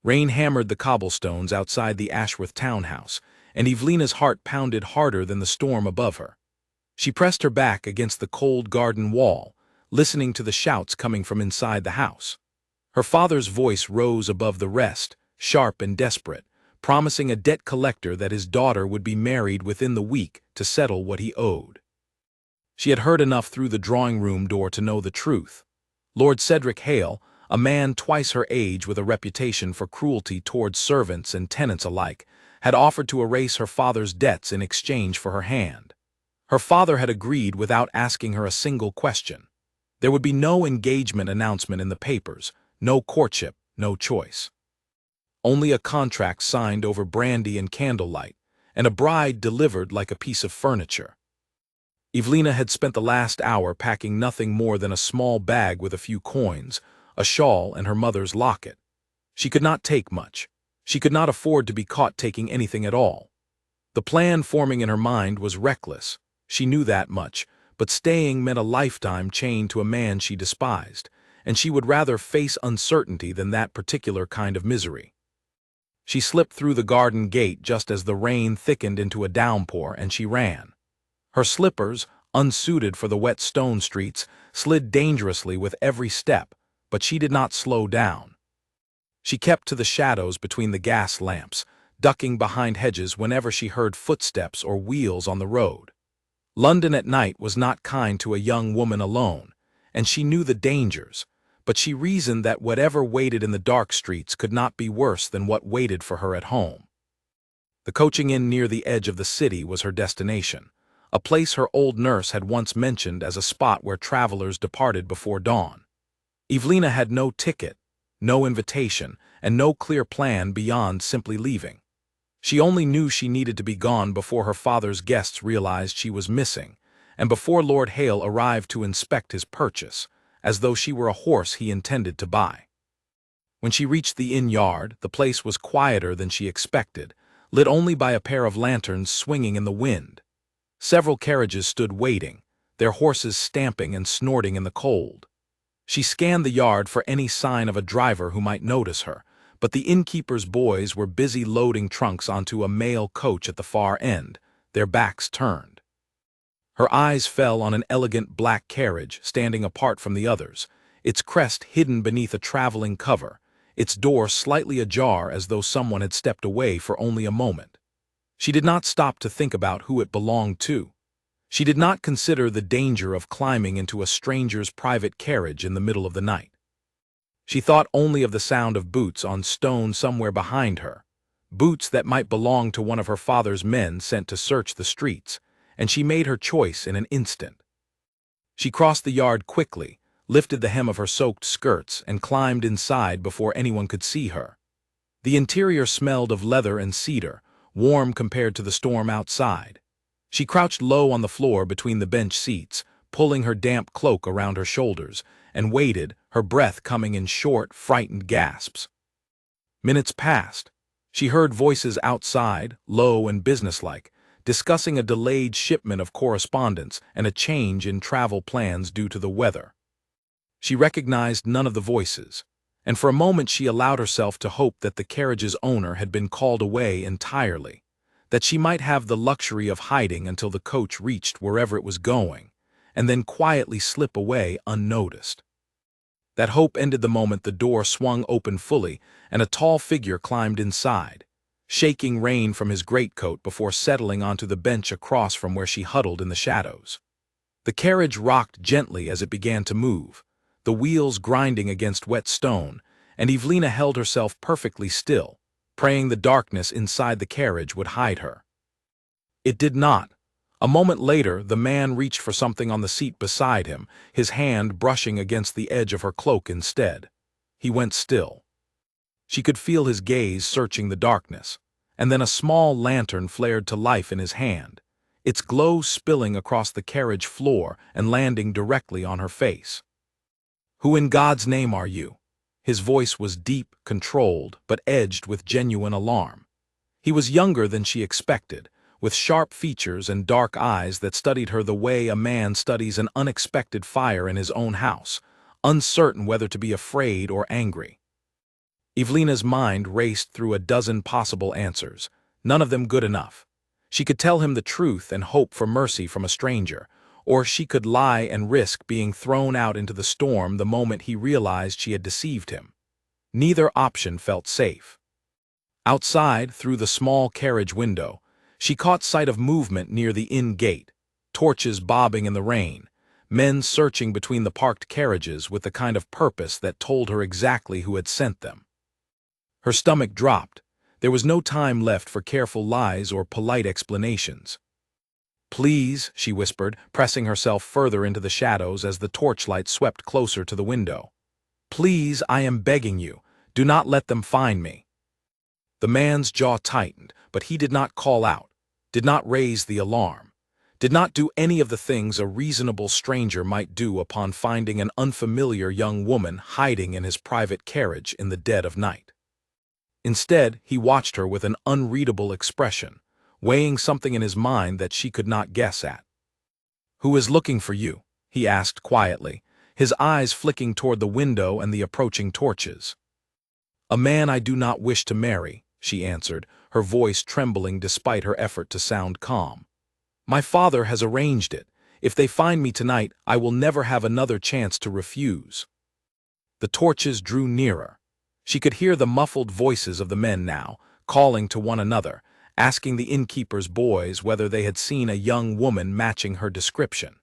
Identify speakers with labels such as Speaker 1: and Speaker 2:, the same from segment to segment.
Speaker 1: Rain hammered the cobblestones outside the Ashworth townhouse, and Evelina's heart pounded harder than the storm above her. She pressed her back against the cold garden wall, listening to the shouts coming from inside the house. Her father's voice rose above the rest, sharp and desperate, promising a debt collector that his daughter would be married within the week to settle what he owed. She had heard enough through the drawing-room door to know the truth. Lord Cedric Hale, a man twice her age with a reputation for cruelty towards servants and tenants alike, had offered to erase her father's debts in exchange for her hand. Her father had agreed without asking her a single question. There would be no engagement announcement in the papers, no courtship, no choice. Only a contract signed over brandy and candlelight, and a bride delivered like a piece of furniture. Evelina had spent the last hour packing nothing more than a small bag with a few coins, a shawl, and her mother's locket. She could not take much. She could not afford to be caught taking anything at all. The plan forming in her mind was reckless. She knew that much, but staying meant a lifetime chained to a man she despised, and she would rather face uncertainty than that particular kind of misery. She slipped through the garden gate just as the rain thickened into a downpour, and she ran. Her slippers, unsuited for the wet stone streets, slid dangerously with every step, but she did not slow down. She kept to the shadows between the gas lamps, ducking behind hedges whenever she heard footsteps or wheels on the road. London at night was not kind to a young woman alone, and she knew the dangers, but she reasoned that whatever waited in the dark streets could not be worse than what waited for her at home. The coaching inn near the edge of the city was her destination, a place her old nurse had once mentioned as a spot where travelers departed before dawn. Evelina had no ticket, no invitation, and no clear plan beyond simply leaving. She only knew she needed to be gone before her father's guests realized she was missing, and before Lord Hale arrived to inspect his purchase, as though she were a horse he intended to buy. When she reached the inn yard, the place was quieter than she expected, lit only by a pair of lanterns swinging in the wind. Several carriages stood waiting, their horses stamping and snorting in the cold. She scanned the yard for any sign of a driver who might notice her, but the innkeeper's boys were busy loading trunks onto a mail coach at the far end, their backs turned. Her eyes fell on an elegant black carriage standing apart from the others, its crest hidden beneath a traveling cover, its door slightly ajar as though someone had stepped away for only a moment. She did not stop to think about who it belonged to. She did not consider the danger of climbing into a stranger's private carriage in the middle of the night. She thought only of the sound of boots on stone somewhere behind her, boots that might belong to one of her father's men sent to search the streets, and she made her choice in an instant. She crossed the yard quickly, lifted the hem of her soaked skirts, and climbed inside before anyone could see her. The interior smelled of leather and cedar, warm compared to the storm outside. She crouched low on the floor between the bench seats, pulling her damp cloak around her shoulders, and waited, her breath coming in short, frightened gasps. Minutes passed. She heard voices outside, low and businesslike, discussing a delayed shipment of correspondence and a change in travel plans due to the weather. She recognized none of the voices, and for a moment she allowed herself to hope that the carriage's owner had been called away entirely, that she might have the luxury of hiding until the coach reached wherever it was going, and then quietly slip away unnoticed. That hope ended the moment the door swung open fully and a tall figure climbed inside, shaking rain from his greatcoat before settling onto the bench across from where she huddled in the shadows. The carriage rocked gently as it began to move, the wheels grinding against wet stone, and Evelina held herself perfectly still, praying the darkness inside the carriage would hide her. It did not. A moment later, the man reached for something on the seat beside him, his hand brushing against the edge of her cloak instead. He went still. She could feel his gaze searching the darkness, and then a small lantern flared to life in his hand, its glow spilling across the carriage floor and landing directly on her face. "Who in God's name are you?" His voice was deep, controlled, but edged with genuine alarm. He was younger than she expected, with sharp features and dark eyes that studied her the way a man studies an unexpected fire in his own house, uncertain whether to be afraid or angry. Evelina's mind raced through a dozen possible answers, none of them good enough. She could tell him the truth and hope for mercy from a stranger, or she could lie and risk being thrown out into the storm the moment he realized she had deceived him. Neither option felt safe. Outside, through the small carriage window, she caught sight of movement near the inn gate, torches bobbing in the rain, men searching between the parked carriages with the kind of purpose that told her exactly who had sent them. Her stomach dropped. There was no time left for careful lies or polite explanations. "Please," she whispered, pressing herself further into the shadows as the torchlight swept closer to the window. "Please, I am begging you, do not let them find me." The man's jaw tightened, but he did not call out, did not raise the alarm, did not do any of the things a reasonable stranger might do upon finding an unfamiliar young woman hiding in his private carriage in the dead of night. Instead, he watched her with an unreadable expression, weighing something in his mind that she could not guess at. "Who is looking for you?" he asked quietly, his eyes flicking toward the window and the approaching torches. "A man I do not wish to marry," she answered, her voice trembling despite her effort to sound calm. "My father has arranged it. If they find me tonight, I will never have another chance to refuse." The torches drew nearer. She could hear the muffled voices of the men now, calling to one another, asking the innkeeper's boys whether they had seen a young woman matching her description.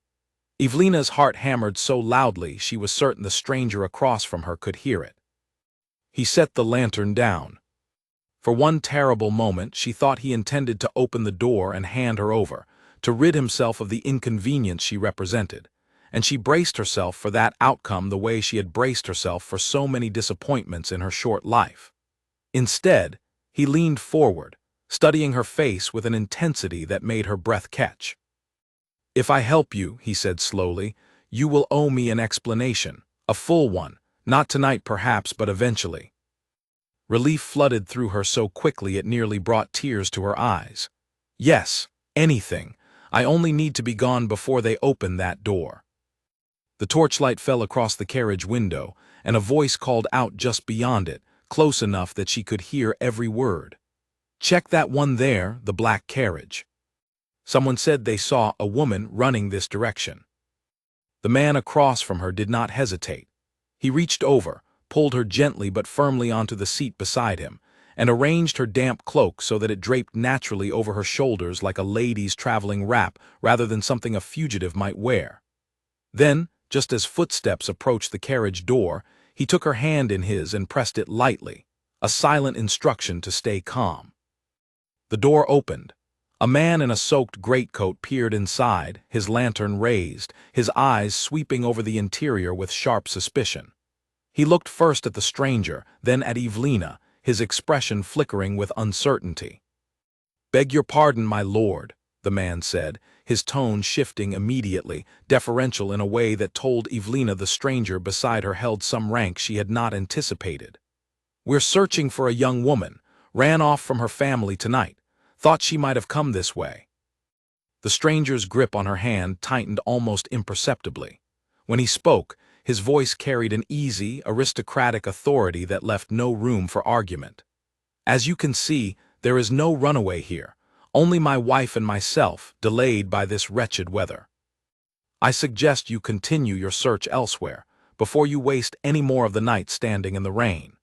Speaker 1: Evelina's heart hammered so loudly she was certain the stranger across from her could hear it. He set the lantern down. For one terrible moment she thought he intended to open the door and hand her over, to rid himself of the inconvenience she represented, and she braced herself for that outcome the way she had braced herself for so many disappointments in her short life. Instead, he leaned forward, studying her face with an intensity that made her breath catch. "If I help you," he said slowly, "you will owe me an explanation, a full one, not tonight perhaps, but eventually." Relief flooded through her so quickly it nearly brought tears to her eyes. "Yes, anything. I only need to be gone before they open that door." The torchlight fell across the carriage window, and a voice called out just beyond it, close enough that she could hear every word. "Check that one there, the black carriage." Someone said they saw a woman running this direction. The man across from her did not hesitate. He reached over, pulled her gently but firmly onto the seat beside him, and arranged her damp cloak so that it draped naturally over her shoulders like a lady's traveling wrap rather than something a fugitive might wear. Then, just as footsteps approached the carriage door, he took her hand in his and pressed it lightly, a silent instruction to stay calm. The door opened. A man in a soaked greatcoat peered inside, his lantern raised, his eyes sweeping over the interior with sharp suspicion. He looked first at the stranger, then at Evelina, his expression flickering with uncertainty. "Beg your pardon, my lord," the man said, his tone shifting immediately, deferential in a way that told Evelina the stranger beside her held some rank she had not anticipated. "We're searching for a young woman, ran off from her family tonight, thought she might have come this way." The stranger's grip on her hand tightened almost imperceptibly. When he spoke, his voice carried an easy, aristocratic authority that left no room for argument. "As you can see, there is no runaway here, only my wife and myself, delayed by this wretched weather. I suggest you continue your search elsewhere, before you waste any more of the night standing in the rain."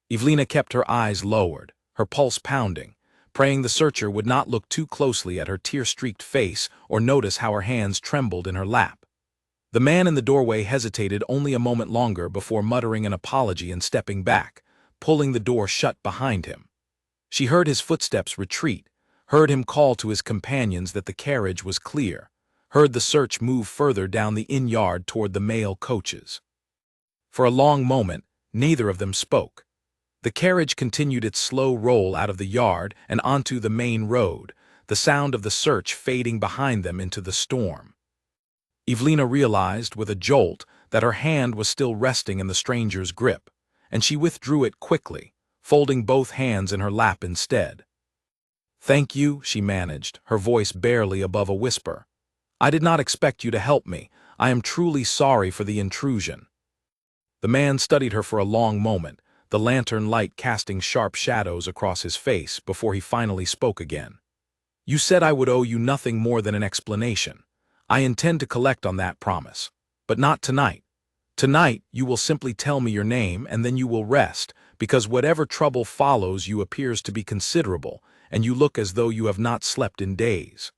Speaker 1: Evelina kept her eyes lowered, her pulse pounding, praying the searcher would not look too closely at her tear-streaked face or notice how her hands trembled in her lap. The man in the doorway hesitated only a moment longer before muttering an apology and stepping back, pulling the door shut behind him. She heard his footsteps retreat, heard him call to his companions that the carriage was clear, heard the search move further down the inn yard toward the mail coaches. For a long moment, neither of them spoke. The carriage continued its slow roll out of the yard and onto the main road, the sound of the search fading behind them into the storm. Evelina realized, with a jolt, that her hand was still resting in the stranger's grip, and she withdrew it quickly, folding both hands in her lap instead. "Thank you," she managed, her voice barely above a whisper. "I did not expect you to help me. I am truly sorry for the intrusion." The man studied her for a long moment, the lantern light casting sharp shadows across his face before he finally spoke again. "You said I would owe you nothing more than an explanation. I intend to collect on that promise. But not tonight. Tonight, you will simply tell me your name and then you will rest, because whatever trouble follows you appears to be considerable, and you look as though you have not slept in days."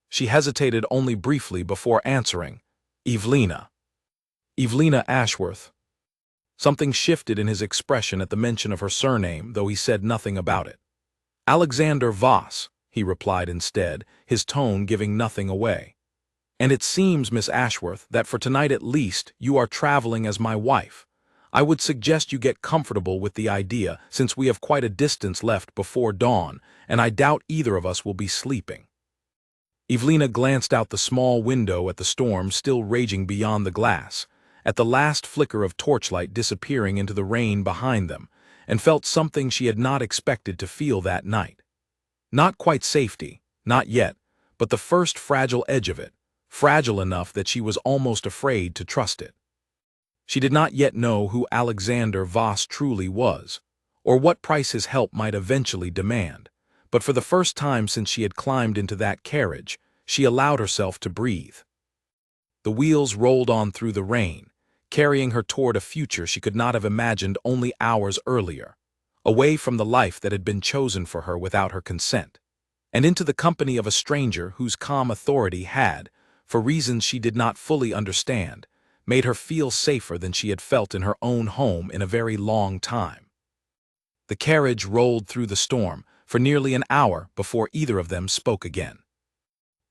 Speaker 1: She hesitated only briefly before answering, "Evelina." "Evelina Ashworth." Something shifted in his expression at the mention of her surname, though he said nothing about it. "Alexander Voss," he replied instead, his tone giving nothing away. "And it seems, Miss Ashworth, that for tonight at least you are traveling as my wife. I would suggest you get comfortable with the idea, since we have quite a distance left before dawn, and I doubt either of us will be sleeping." Evelina glanced out the small window at the storm still raging beyond the glass, at the last flicker of torchlight disappearing into the rain behind them, and felt something she had not expected to feel that night. Not quite safety, not yet, but the first fragile edge of it, fragile enough that she was almost afraid to trust it. She did not yet know who Alexander Voss truly was, or what price his help might eventually demand, but for the first time since she had climbed into that carriage, she allowed herself to breathe. The wheels rolled on through the rain, carrying her toward a future she could not have imagined only hours earlier, away from the life that had been chosen for her without her consent, and into the company of a stranger whose calm authority had, for reasons she did not fully understand, made her feel safer than she had felt in her own home in a very long time. The carriage rolled through the storm for nearly an hour before either of them spoke again.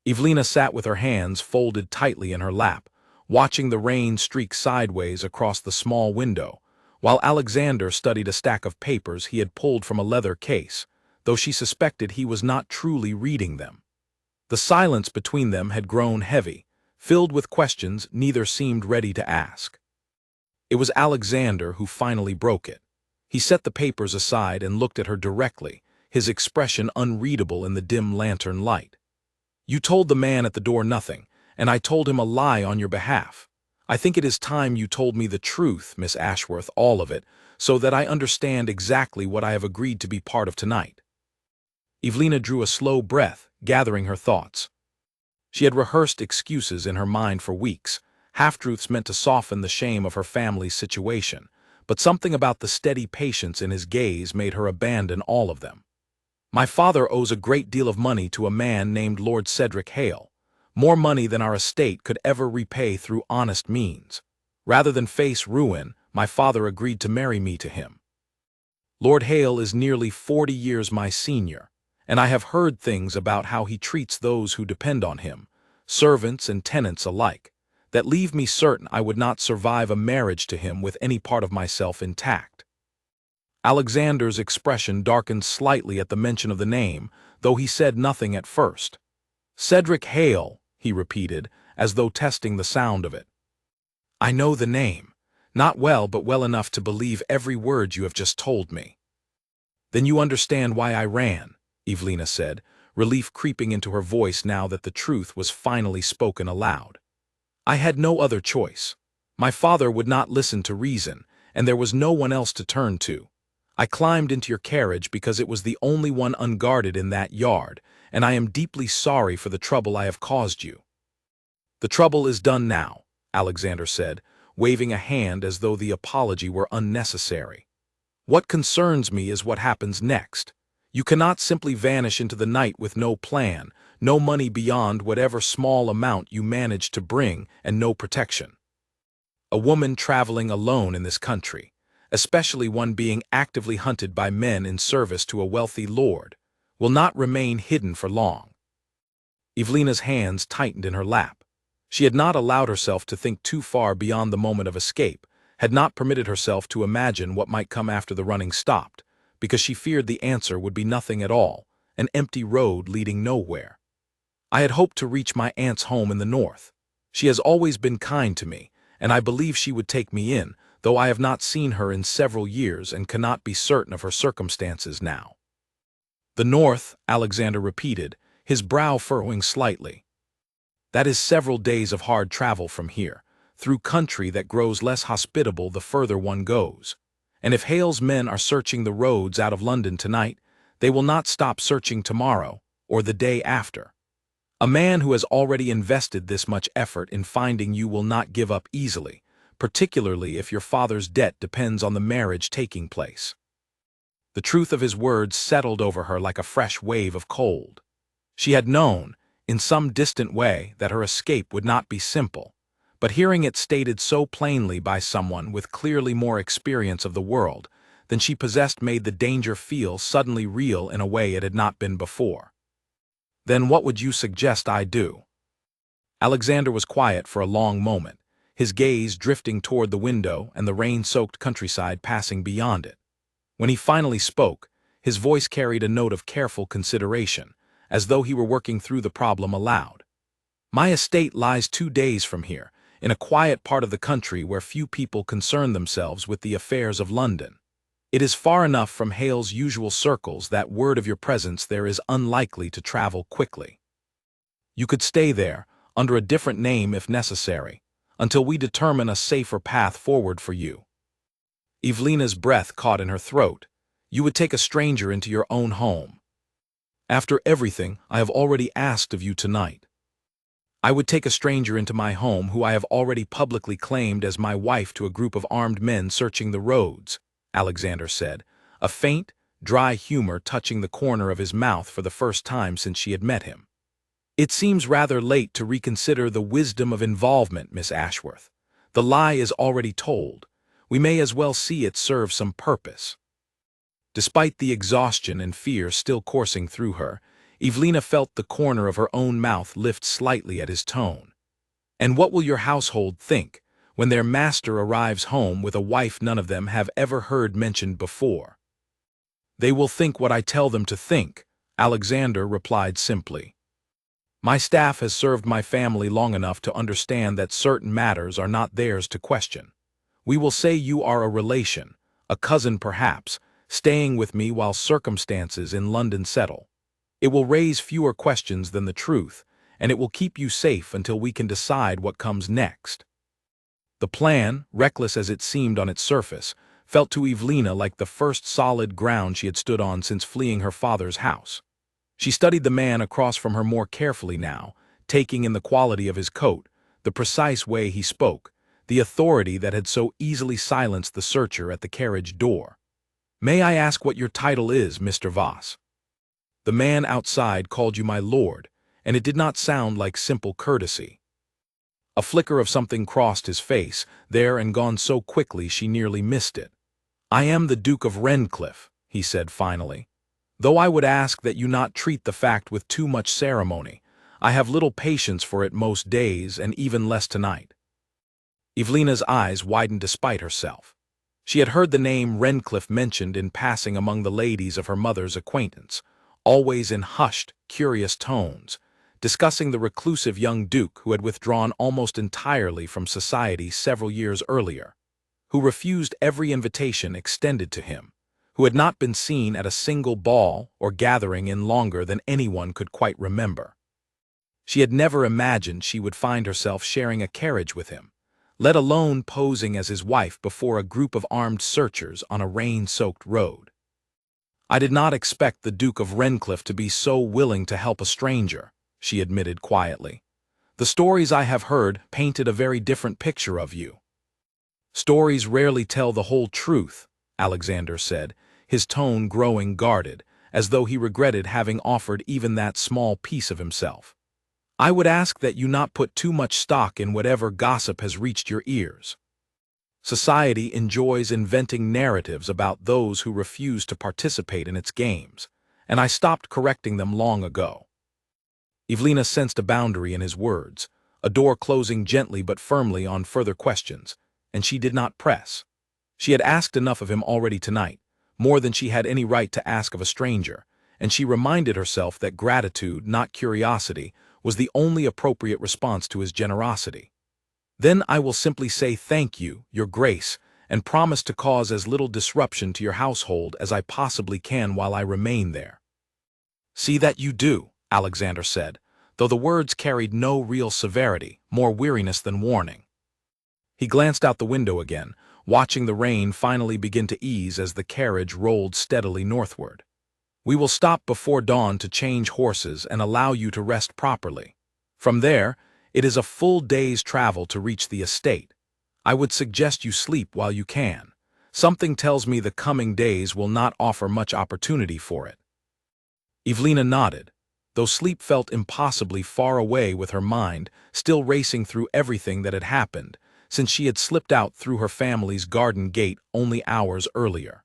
Speaker 1: Evelina sat with her hands folded tightly in her lap, watching the rain streak sideways across the small window, while Alexander studied a stack of papers he had pulled from a leather case, though she suspected he was not truly reading them. The silence between them had grown heavy, filled with questions neither seemed ready to ask. It was Alexander who finally broke it. He set the papers aside and looked at her directly, his expression unreadable in the dim lantern light. "You told the man at the door nothing, and I told him a lie on your behalf. I think it is time you told me the truth, Miss Ashworth, all of it, so that I understand exactly what I have agreed to be part of tonight." Evelina drew a slow breath, gathering her thoughts. She had rehearsed excuses in her mind for weeks, half-truths meant to soften the shame of her family's situation, but something about the steady patience in his gaze made her abandon all of them. "My father owes a great deal of money to a man named Lord Cedric Hale, more money than our estate could ever repay through honest means. Rather than face ruin, my father agreed to marry me to him. Lord Hale is nearly 40 years my senior, and I have heard things about how he treats those who depend on him, servants and tenants alike, that leave me certain I would not survive a marriage to him with any part of myself intact." Alexander's expression darkened slightly at the mention of the name, though he said nothing at first. "Cedric Hale," he repeated, as though testing the sound of it. "I know the name. Not well, but well enough to believe every word you have just told me." "Then you understand why I ran," Evelina said, relief creeping into her voice now that the truth was finally spoken aloud. "I had no other choice. My father would not listen to reason, and there was no one else to turn to. I climbed into your carriage because it was the only one unguarded in that yard, and I am deeply sorry for the trouble I have caused you." "The trouble is done now," Alexander said, waving a hand as though the apology were unnecessary. "What concerns me is what happens next. You cannot simply vanish into the night with no plan, no money beyond whatever small amount you manage to bring, and no protection. A woman traveling alone in this country, especially one being actively hunted by men in service to a wealthy lord, will not remain hidden for long." Evelina's hands tightened in her lap. She had not allowed herself to think too far beyond the moment of escape, had not permitted herself to imagine what might come after the running stopped, because she feared the answer would be nothing at all, an empty road leading nowhere. "I had hoped to reach my aunt's home in the north. She has always been kind to me, and I believe she would take me in, though I have not seen her in several years and cannot be certain of her circumstances now." "The north," Alexander repeated, his brow furrowing slightly. "That is several days of hard travel from here, through country that grows less hospitable the further one goes. And if Hale's men are searching the roads out of London tonight, they will not stop searching tomorrow or the day after. A man who has already invested this much effort in finding you will not give up easily, particularly if your father's debt depends on the marriage taking place." The truth of his words settled over her like a fresh wave of cold. She had known, in some distant way, that her escape would not be simple, but hearing it stated so plainly by someone with clearly more experience of the world than she possessed made the danger feel suddenly real in a way it had not been before. "Then what would you suggest I do?" Alexander was quiet for a long moment, his gaze drifting toward the window and the rain-soaked countryside passing beyond it. When he finally spoke, his voice carried a note of careful consideration, as though he were working through the problem aloud. "My estate lies 2 days from here, in a quiet part of the country where few people concern themselves with the affairs of London. It is far enough from Hale's usual circles that word of your presence there is unlikely to travel quickly. You could stay there, under a different name if necessary, until we determine a safer path forward for you." Evelina's breath caught in her throat. "You would take a stranger into your own home?" "After everything I have already asked of you tonight." "I would take a stranger into my home who I have already publicly claimed as my wife to a group of armed men searching the roads," Alexander said, a faint, dry humor touching the corner of his mouth for the first time since she had met him. "It seems rather late to reconsider the wisdom of involvement, Miss Ashworth. The lie is already told. We may as well see it serve some purpose." Despite the exhaustion and fear still coursing through her, Evelina felt the corner of her own mouth lift slightly at his tone. "And what will your household think when their master arrives home with a wife none of them have ever heard mentioned before?" "They will think what I tell them to think," Alexander replied simply. "My staff has served my family long enough to understand that certain matters are not theirs to question. We will say you are a relation, a cousin perhaps, staying with me while circumstances in London settle. It will raise fewer questions than the truth, and it will keep you safe until we can decide what comes next." The plan, reckless as it seemed on its surface, felt to Evelina like the first solid ground she had stood on since fleeing her father's house. She studied the man across from her more carefully now, taking in the quality of his coat, the precise way he spoke, the authority that had so easily silenced the searcher at the carriage door. "May I ask what your title is, Mr. Voss?" "The man outside called you my lord, and it did not sound like simple courtesy." A flicker of something crossed his face, there and gone so quickly she nearly missed it. "I am the Duke of Redcliffe," he said finally. "Though I would ask that you not treat the fact with too much ceremony. I have little patience for it most days, and even less tonight." Evelina's eyes widened despite herself. She had heard the name Redcliffe mentioned in passing among the ladies of her mother's acquaintance, always in hushed, curious tones, discussing the reclusive young duke who had withdrawn almost entirely from society several years earlier, who refused every invitation extended to him, who had not been seen at a single ball or gathering in longer than anyone could quite remember. She had never imagined she would find herself sharing a carriage with him, let alone posing as his wife before a group of armed searchers on a rain-soaked road. "I did not expect the Duke of Redcliffe to be so willing to help a stranger," she admitted quietly. "The stories I have heard painted a very different picture of you." "Stories rarely tell the whole truth," Alexander said, his tone growing guarded, as though he regretted having offered even that small piece of himself. "I would ask that you not put too much stock in whatever gossip has reached your ears. Society enjoys inventing narratives about those who refuse to participate in its games, and I stopped correcting them long ago." Evelina sensed a boundary in his words, a door closing gently but firmly on further questions, and she did not press. She had asked enough of him already tonight, more than she had any right to ask of a stranger, and she reminded herself that gratitude, not curiosity, was the only appropriate response to his generosity. "Then I will simply say thank you, your grace, and promise to cause as little disruption to your household as I possibly can while I remain there." "See that you do," Alexander said, though the words carried no real severity, more weariness than warning. He glanced out the window again, watching the rain finally begin to ease as the carriage rolled steadily northward. "We will stop before dawn to change horses and allow you to rest properly. From there, it is a full day's travel to reach the estate. I would suggest you sleep while you can. Something tells me the coming days will not offer much opportunity for it." Evelina nodded, though sleep felt impossibly far away with her mind still racing through everything that had happened since she had slipped out through her family's garden gate only hours earlier.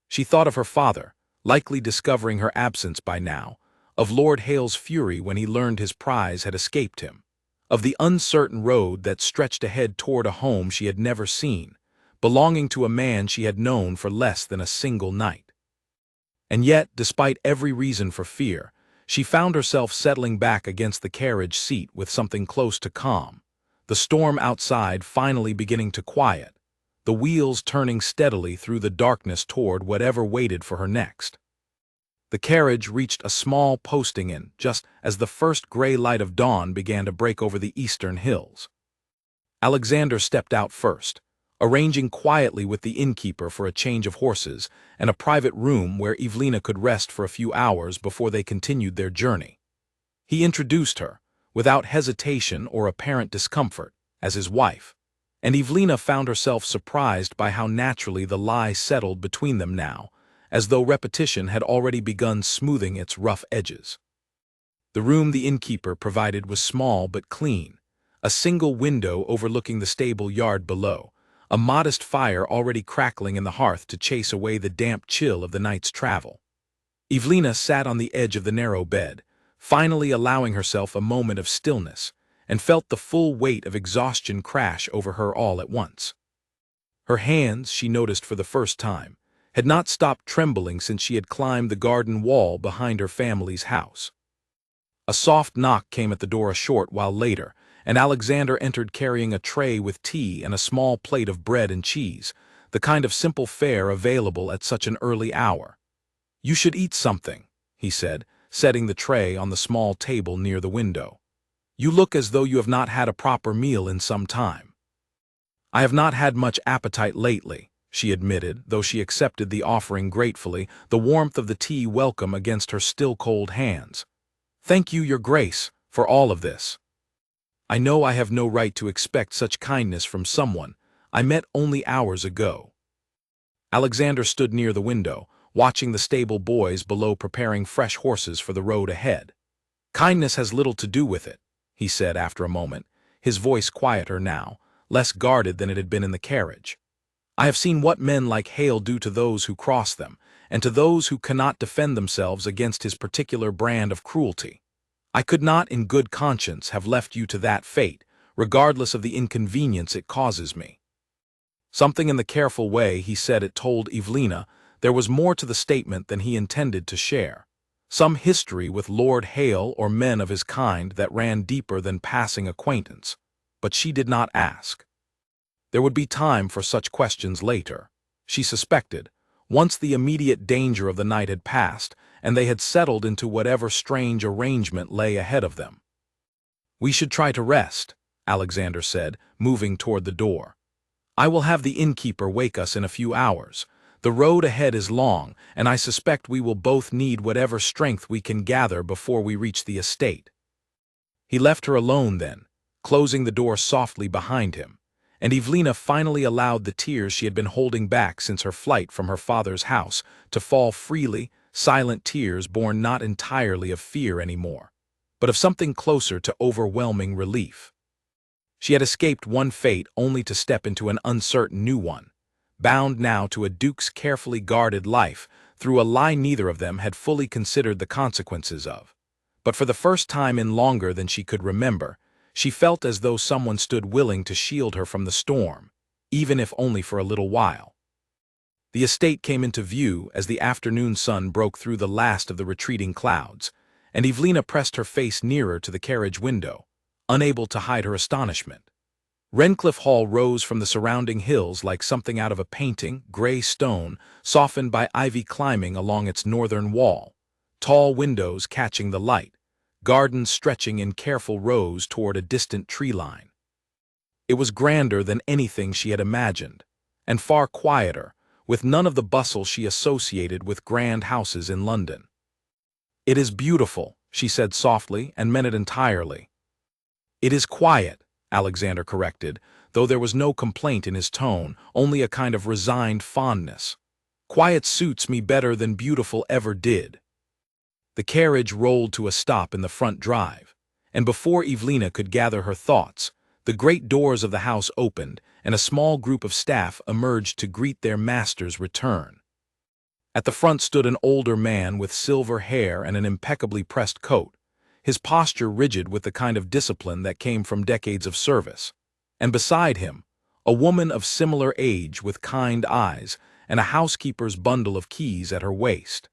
Speaker 1: She thought of her father, likely discovering her absence by now, of Lord Hale's fury when he learned his prize had escaped him, of the uncertain road that stretched ahead toward a home she had never seen, belonging to a man she had known for less than a single night. And yet, despite every reason for fear, she found herself settling back against the carriage seat with something close to calm, the storm outside finally beginning to quiet, the wheels turning steadily through the darkness toward whatever waited for her next. The carriage reached a small posting inn just as the first gray light of dawn began to break over the eastern hills. Alexander stepped out first, arranging quietly with the innkeeper for a change of horses and a private room where Evelina could rest for a few hours before they continued their journey. He introduced her, without hesitation or apparent discomfort, as his wife, and Evelina found herself surprised by how naturally the lie settled between them now, as though repetition had already begun smoothing its rough edges. The room the innkeeper provided was small but clean, a single window overlooking the stable yard below, a modest fire already crackling in the hearth to chase away the damp chill of the night's travel. Evelina sat on the edge of the narrow bed, finally allowing herself a moment of stillness, and felt the full weight of exhaustion crash over her all at once. Her hands, she noticed for the first time, had not stopped trembling since she had climbed the garden wall behind her family's house. A soft knock came at the door a short while later, and Alexander entered carrying a tray with tea and a small plate of bread and cheese, the kind of simple fare available at such an early hour. "You should eat something," he said, setting the tray on the small table near the window. "You look as though you have not had a proper meal in some time." "I have not had much appetite lately," she admitted, though she accepted the offering gratefully, the warmth of the tea welcome against her still-cold hands. "Thank you, Your Grace, for all of this. I know I have no right to expect such kindness from someone I met only hours ago." Alexander stood near the window, watching the stable boys below preparing fresh horses for the road ahead. "Kindness has little to do with it," he said after a moment, his voice quieter now, less guarded than it had been in the carriage. "I have seen what men like Hale do to those who cross them, and to those who cannot defend themselves against his particular brand of cruelty. I could not in good conscience have left you to that fate, regardless of the inconvenience it causes me." Something in the careful way he said it told Evelina there was more to the statement than he intended to share. Some history with Lord Hale or men of his kind that ran deeper than passing acquaintance, but she did not ask. There would be time for such questions later, she suspected, once the immediate danger of the night had passed and they had settled into whatever strange arrangement lay ahead of them. "We should try to rest," Alexander said, moving toward the door. "I will have the innkeeper wake us in a few hours. The road ahead is long, and I suspect we will both need whatever strength we can gather before we reach the estate." He left her alone then, closing the door softly behind him, and Evelina finally allowed the tears she had been holding back since her flight from her father's house to fall freely, silent tears born not entirely of fear anymore, but of something closer to overwhelming relief. She had escaped one fate only to step into an uncertain new one, bound now to a duke's carefully guarded life through a lie neither of them had fully considered the consequences of. But for the first time in longer than she could remember, she felt as though someone stood willing to shield her from the storm, even if only for a little while. The estate came into view as the afternoon sun broke through the last of the retreating clouds, and Evelina pressed her face nearer to the carriage window, unable to hide her astonishment. Redcliffe Hall rose from the surrounding hills like something out of a painting, gray stone, softened by ivy climbing along its northern wall, tall windows catching the light, gardens stretching in careful rows toward a distant tree line. It was grander than anything she had imagined, and far quieter, with none of the bustle she associated with grand houses in London. "It is beautiful," she said softly, and meant it entirely. "It is quiet," Alexander corrected, though there was no complaint in his tone, only a kind of resigned fondness. "Quiet suits me better than beautiful ever did." The carriage rolled to a stop in the front drive, and before Evelina could gather her thoughts, the great doors of the house opened, and a small group of staff emerged to greet their master's return. At the front stood an older man with silver hair and an impeccably pressed coat, his posture rigid with the kind of discipline that came from decades of service. And beside him, a woman of similar age with kind eyes and a housekeeper's bundle of keys at her waist.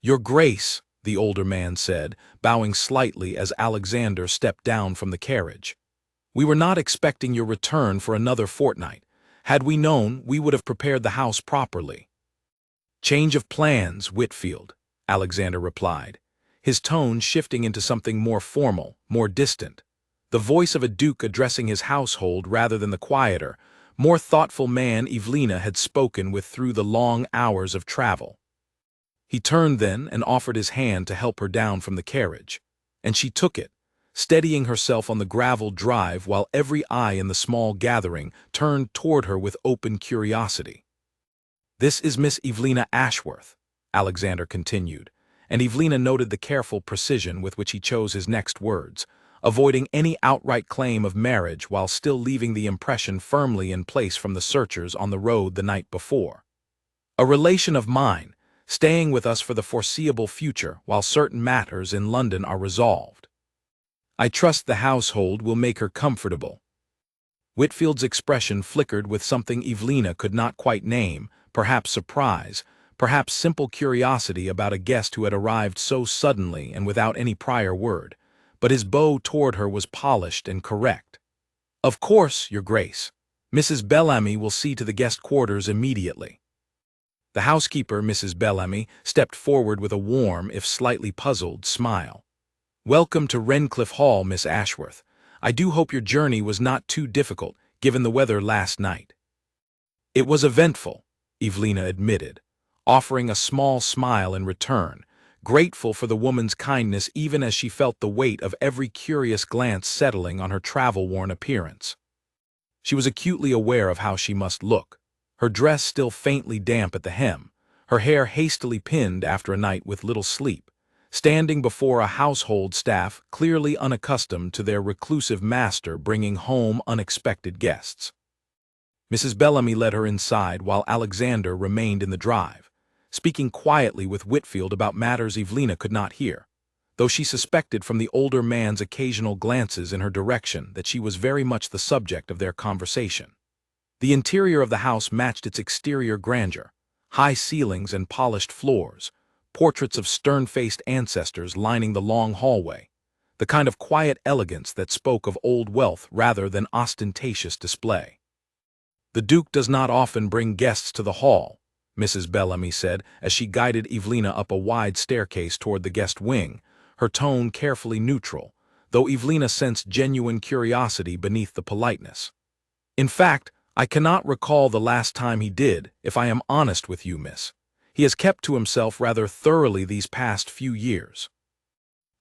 Speaker 1: "Your Grace," the older man said, bowing slightly as Alexander stepped down from the carriage. "We were not expecting your return for another fortnight. Had we known, we would have prepared the house properly." "Change of plans, Whitfield," Alexander replied, his tone shifting into something more formal, more distant, the voice of a duke addressing his household rather than the quieter, more thoughtful man Evelina had spoken with through the long hours of travel. He turned then and offered his hand to help her down from the carriage, and she took it, steadying herself on the gravel drive while every eye in the small gathering turned toward her with open curiosity. "This is Miss Evelina Ashworth," Alexander continued, and Evelina noted the careful precision with which he chose his next words, avoiding any outright claim of marriage while still leaving the impression firmly in place from the searchers on the road the night before. "A relation of mine, staying with us for the foreseeable future while certain matters in London are resolved. I trust the household will make her comfortable." Whitfield's expression flickered with something Evelina could not quite name, perhaps surprise, perhaps simple curiosity about a guest who had arrived so suddenly and without any prior word, but his bow toward her was polished and correct. "Of course, Your Grace. Mrs. Bellamy will see to the guest quarters immediately." The housekeeper, Mrs. Bellamy, stepped forward with a warm, if slightly puzzled, smile. "Welcome to Wrencliffe Hall, Miss Ashworth. I do hope your journey was not too difficult, given the weather last night." "It was eventful," Evelina admitted, offering a small smile in return, grateful for the woman's kindness even as she felt the weight of every curious glance settling on her travel-worn appearance. She was acutely aware of how she must look, her dress still faintly damp at the hem, her hair hastily pinned after a night with little sleep, standing before a household staff clearly unaccustomed to their reclusive master bringing home unexpected guests. Mrs. Bellamy led her inside while Alexander remained in the drive, speaking quietly with Whitfield about matters Evelina could not hear, though she suspected from the older man's occasional glances in her direction that she was very much the subject of their conversation. The interior of the house matched its exterior grandeur, high ceilings and polished floors, portraits of stern-faced ancestors lining the long hallway, the kind of quiet elegance that spoke of old wealth rather than ostentatious display. "The Duke does not often bring guests to the hall," Mrs. Bellamy said as she guided Evelina up a wide staircase toward the guest wing, her tone carefully neutral, though Evelina sensed genuine curiosity beneath the politeness. "In fact, I cannot recall the last time he did, if I am honest with you, miss. He has kept to himself rather thoroughly these past few years."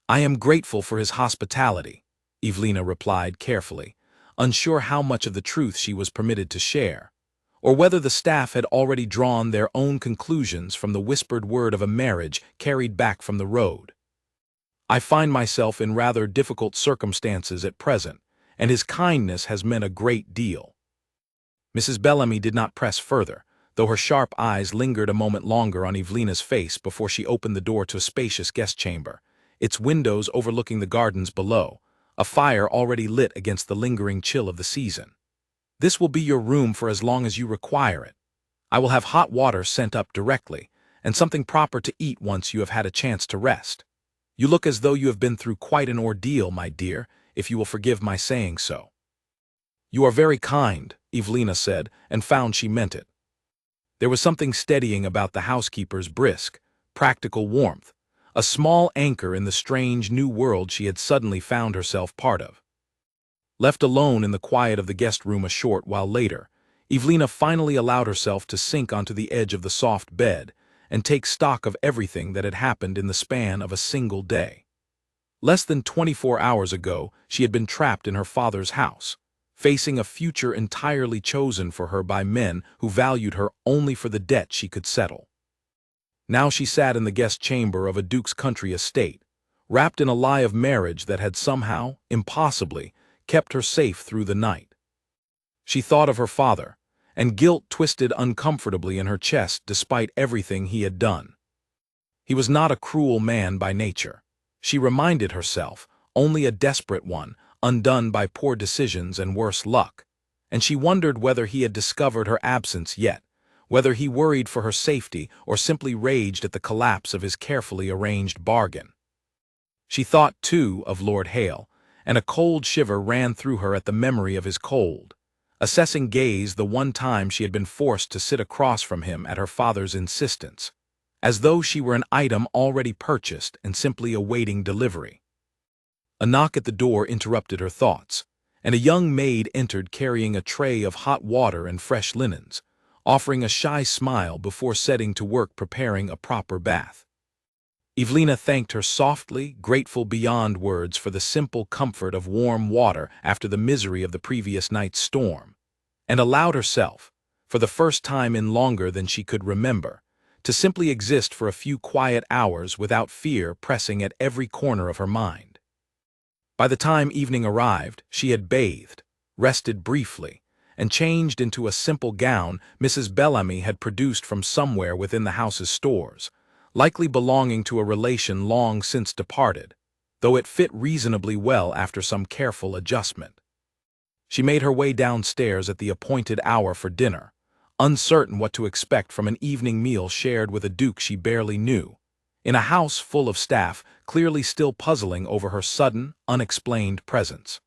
Speaker 1: "I am grateful for his hospitality," Evelina replied carefully, unsure how much of the truth she was permitted to share, or whether the staff had already drawn their own conclusions from the whispered word of a marriage carried back from the road. "I find myself in rather difficult circumstances at present, and his kindness has meant a great deal." Mrs. Bellamy did not press further, though her sharp eyes lingered a moment longer on Evelina's face before she opened the door to a spacious guest chamber, its windows overlooking the gardens below, a fire already lit against the lingering chill of the season. "This will be your room for as long as you require it. I will have hot water sent up directly, and something proper to eat once you have had a chance to rest. You look as though you have been through quite an ordeal, my dear, if you will forgive my saying so." "You are very kind," Evelina said, and found she meant it. There was something steadying about the housekeeper's brisk, practical warmth, a small anchor in the strange new world she had suddenly found herself part of. Left alone in the quiet of the guest room a short while later, Evelina finally allowed herself to sink onto the edge of the soft bed and take stock of everything that had happened in the span of a single day. Less than 24 hours ago, she had been trapped in her father's house, facing a future entirely chosen for her by men who valued her only for the debt she could settle. Now she sat in the guest chamber of a duke's country estate, wrapped in a lie of marriage that had somehow, impossibly, kept her safe through the night. She thought of her father, and guilt twisted uncomfortably in her chest despite everything he had done. He was not a cruel man by nature, she reminded herself, only a desperate one, undone by poor decisions and worse luck, and she wondered whether he had discovered her absence yet, whether he worried for her safety or simply raged at the collapse of his carefully arranged bargain. She thought, too, of Lord Hale, and a cold shiver ran through her at the memory of his cold, assessing gaze the one time she had been forced to sit across from him at her father's insistence, as though she were an item already purchased and simply awaiting delivery. A knock at the door interrupted her thoughts, and a young maid entered carrying a tray of hot water and fresh linens, offering a shy smile before setting to work preparing a proper bath. Evelina thanked her softly, grateful beyond words for the simple comfort of warm water after the misery of the previous night's storm, and allowed herself, for the first time in longer than she could remember, to simply exist for a few quiet hours without fear pressing at every corner of her mind. By the time evening arrived, she had bathed, rested briefly, and changed into a simple gown Mrs. Bellamy had produced from somewhere within the house's stores, likely belonging to a relation long since departed, though it fit reasonably well after some careful adjustment. She made her way downstairs at the appointed hour for dinner, uncertain what to expect from an evening meal shared with a duke she barely knew, in a house full of staff clearly still puzzling over her sudden, unexplained presence.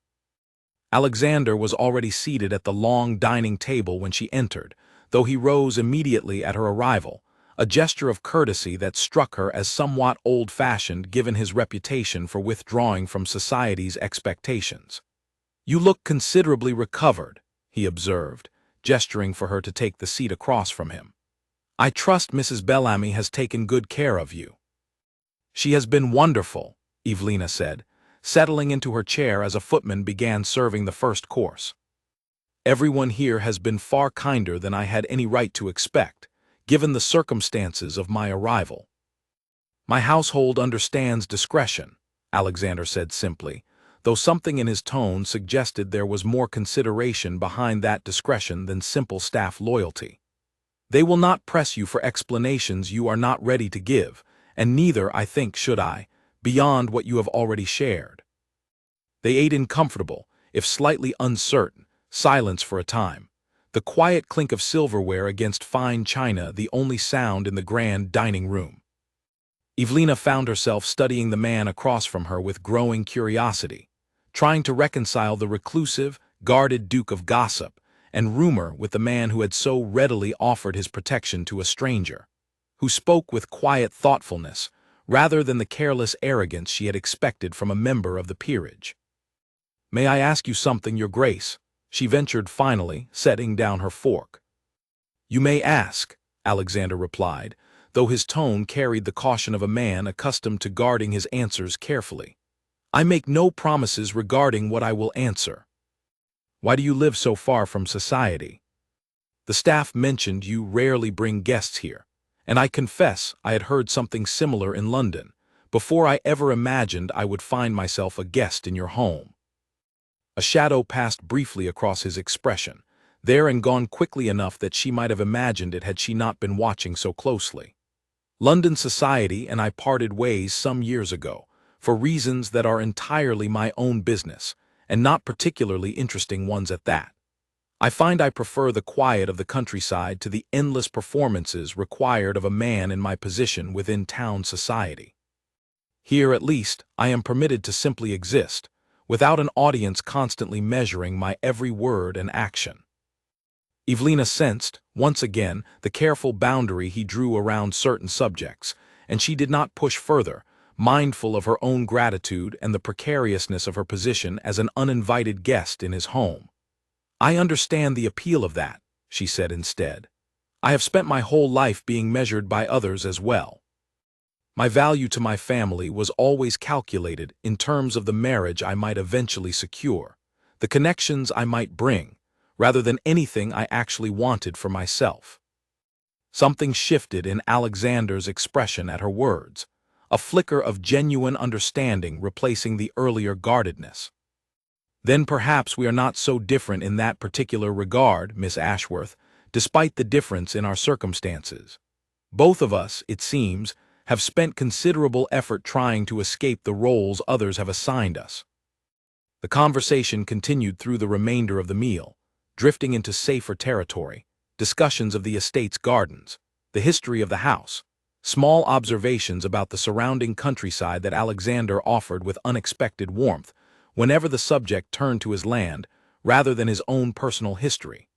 Speaker 1: Alexander was already seated at the long dining table when she entered, though he rose immediately at her arrival, a gesture of courtesy that struck her as somewhat old-fashioned given his reputation for withdrawing from society's expectations. "You look considerably recovered," he observed, gesturing for her to take the seat across from him. "I trust Mrs. Bellamy has taken good care of you." "She has been wonderful," Evelina said, settling into her chair as a footman began serving the first course. "Everyone here has been far kinder than I had any right to expect, given the circumstances of my arrival." "My household understands discretion," Alexander said simply, though something in his tone suggested there was more consideration behind that discretion than simple staff loyalty. "They will not press you for explanations you are not ready to give, and neither, I think, should I, beyond what you have already shared." They ate in comfortable, if slightly uncertain, silence for a time, the quiet clink of silverware against fine china the only sound in the grand dining room. Evelina found herself studying the man across from her with growing curiosity, trying to reconcile the reclusive, guarded duke of gossip and rumor with the man who had so readily offered his protection to a stranger, who spoke with quiet thoughtfulness rather than the careless arrogance she had expected from a member of the peerage. "May I ask you something, Your Grace?" she ventured finally, setting down her fork. "You may ask," Alexander replied, though his tone carried the caution of a man accustomed to guarding his answers carefully. "I make no promises regarding what I will answer. Why do you live so far from society? The staff mentioned you rarely bring guests here, and I confess I had heard something similar in London, before I ever imagined I would find myself a guest in your home." A shadow passed briefly across his expression, there and gone quickly enough that she might have imagined it had she not been watching so closely. "London society and I parted ways some years ago, for reasons that are entirely my own business, and not particularly interesting ones at that. I find I prefer the quiet of the countryside to the endless performances required of a man in my position within town society. Here, at least, I am permitted to simply exist, without an audience constantly measuring my every word and action." Evelina sensed, once again, the careful boundary he drew around certain subjects, and she did not push further, mindful of her own gratitude and the precariousness of her position as an uninvited guest in his home. "I understand the appeal of that," she said instead. I have spent my whole life being measured by others as well. My value to my family was always calculated in terms of the marriage I might eventually secure, the connections I might bring, rather than anything I actually wanted for myself. Something shifted in Alexander's expression at her words, a flicker of genuine understanding replacing the earlier guardedness. Then perhaps we are not so different in that particular regard, Miss Ashworth, despite the difference in our circumstances. Both of us, it seems, have spent considerable effort trying to escape the roles others have assigned us. The conversation continued through the remainder of the meal, drifting into safer territory, discussions of the estate's gardens, the history of the house, small observations about the surrounding countryside that Alexander offered with unexpected warmth whenever the subject turned to his land rather than his own personal history.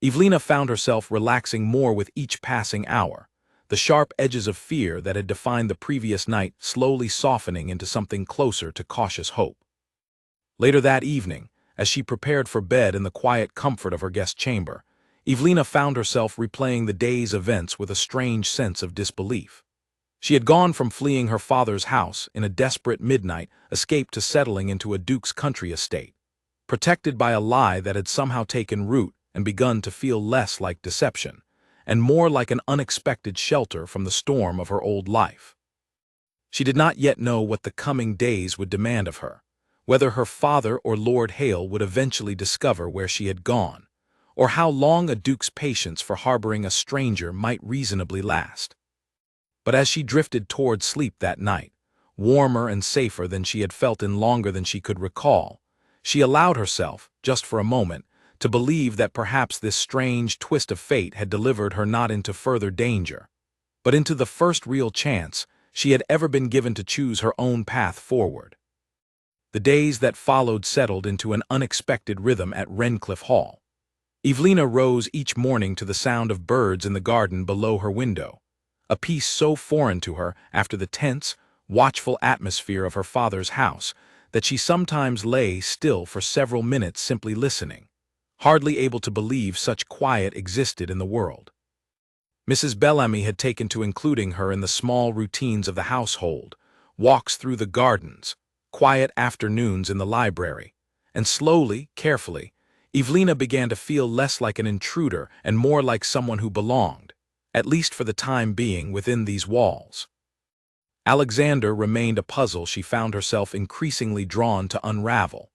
Speaker 1: Evelina found herself relaxing more with each passing hour, the sharp edges of fear that had defined the previous night slowly softening into something closer to cautious hope. Later that evening, as she prepared for bed in the quiet comfort of her guest chamber, Evelina found herself replaying the day's events with a strange sense of disbelief. She had gone from fleeing her father's house in a desperate midnight escape to settling into a duke's country estate, protected by a lie that had somehow taken root and begun to feel less like deception, and more like an unexpected shelter from the storm of her old life. She did not yet know what the coming days would demand of her, whether her father or Lord Hale would eventually discover where she had gone, or how long a duke's patience for harboring a stranger might reasonably last. But as she drifted toward sleep that night, warmer and safer than she had felt in longer than she could recall, she allowed herself, just for a moment, to believe that perhaps this strange twist of fate had delivered her not into further danger, but into the first real chance she had ever been given to choose her own path forward. The days that followed settled into an unexpected rhythm at Wrencliffe Hall. Evelina rose each morning to the sound of birds in the garden below her window, a peace so foreign to her after the tense, watchful atmosphere of her father's house that she sometimes lay still for several minutes simply listening, hardly able to believe such quiet existed in the world. Mrs. Bellamy had taken to including her in the small routines of the household, walks through the gardens, quiet afternoons in the library, and slowly, carefully, Evelina began to feel less like an intruder and more like someone who belonged, at least for the time being, within these walls. Alexander remained a puzzle she found herself increasingly drawn to unravel.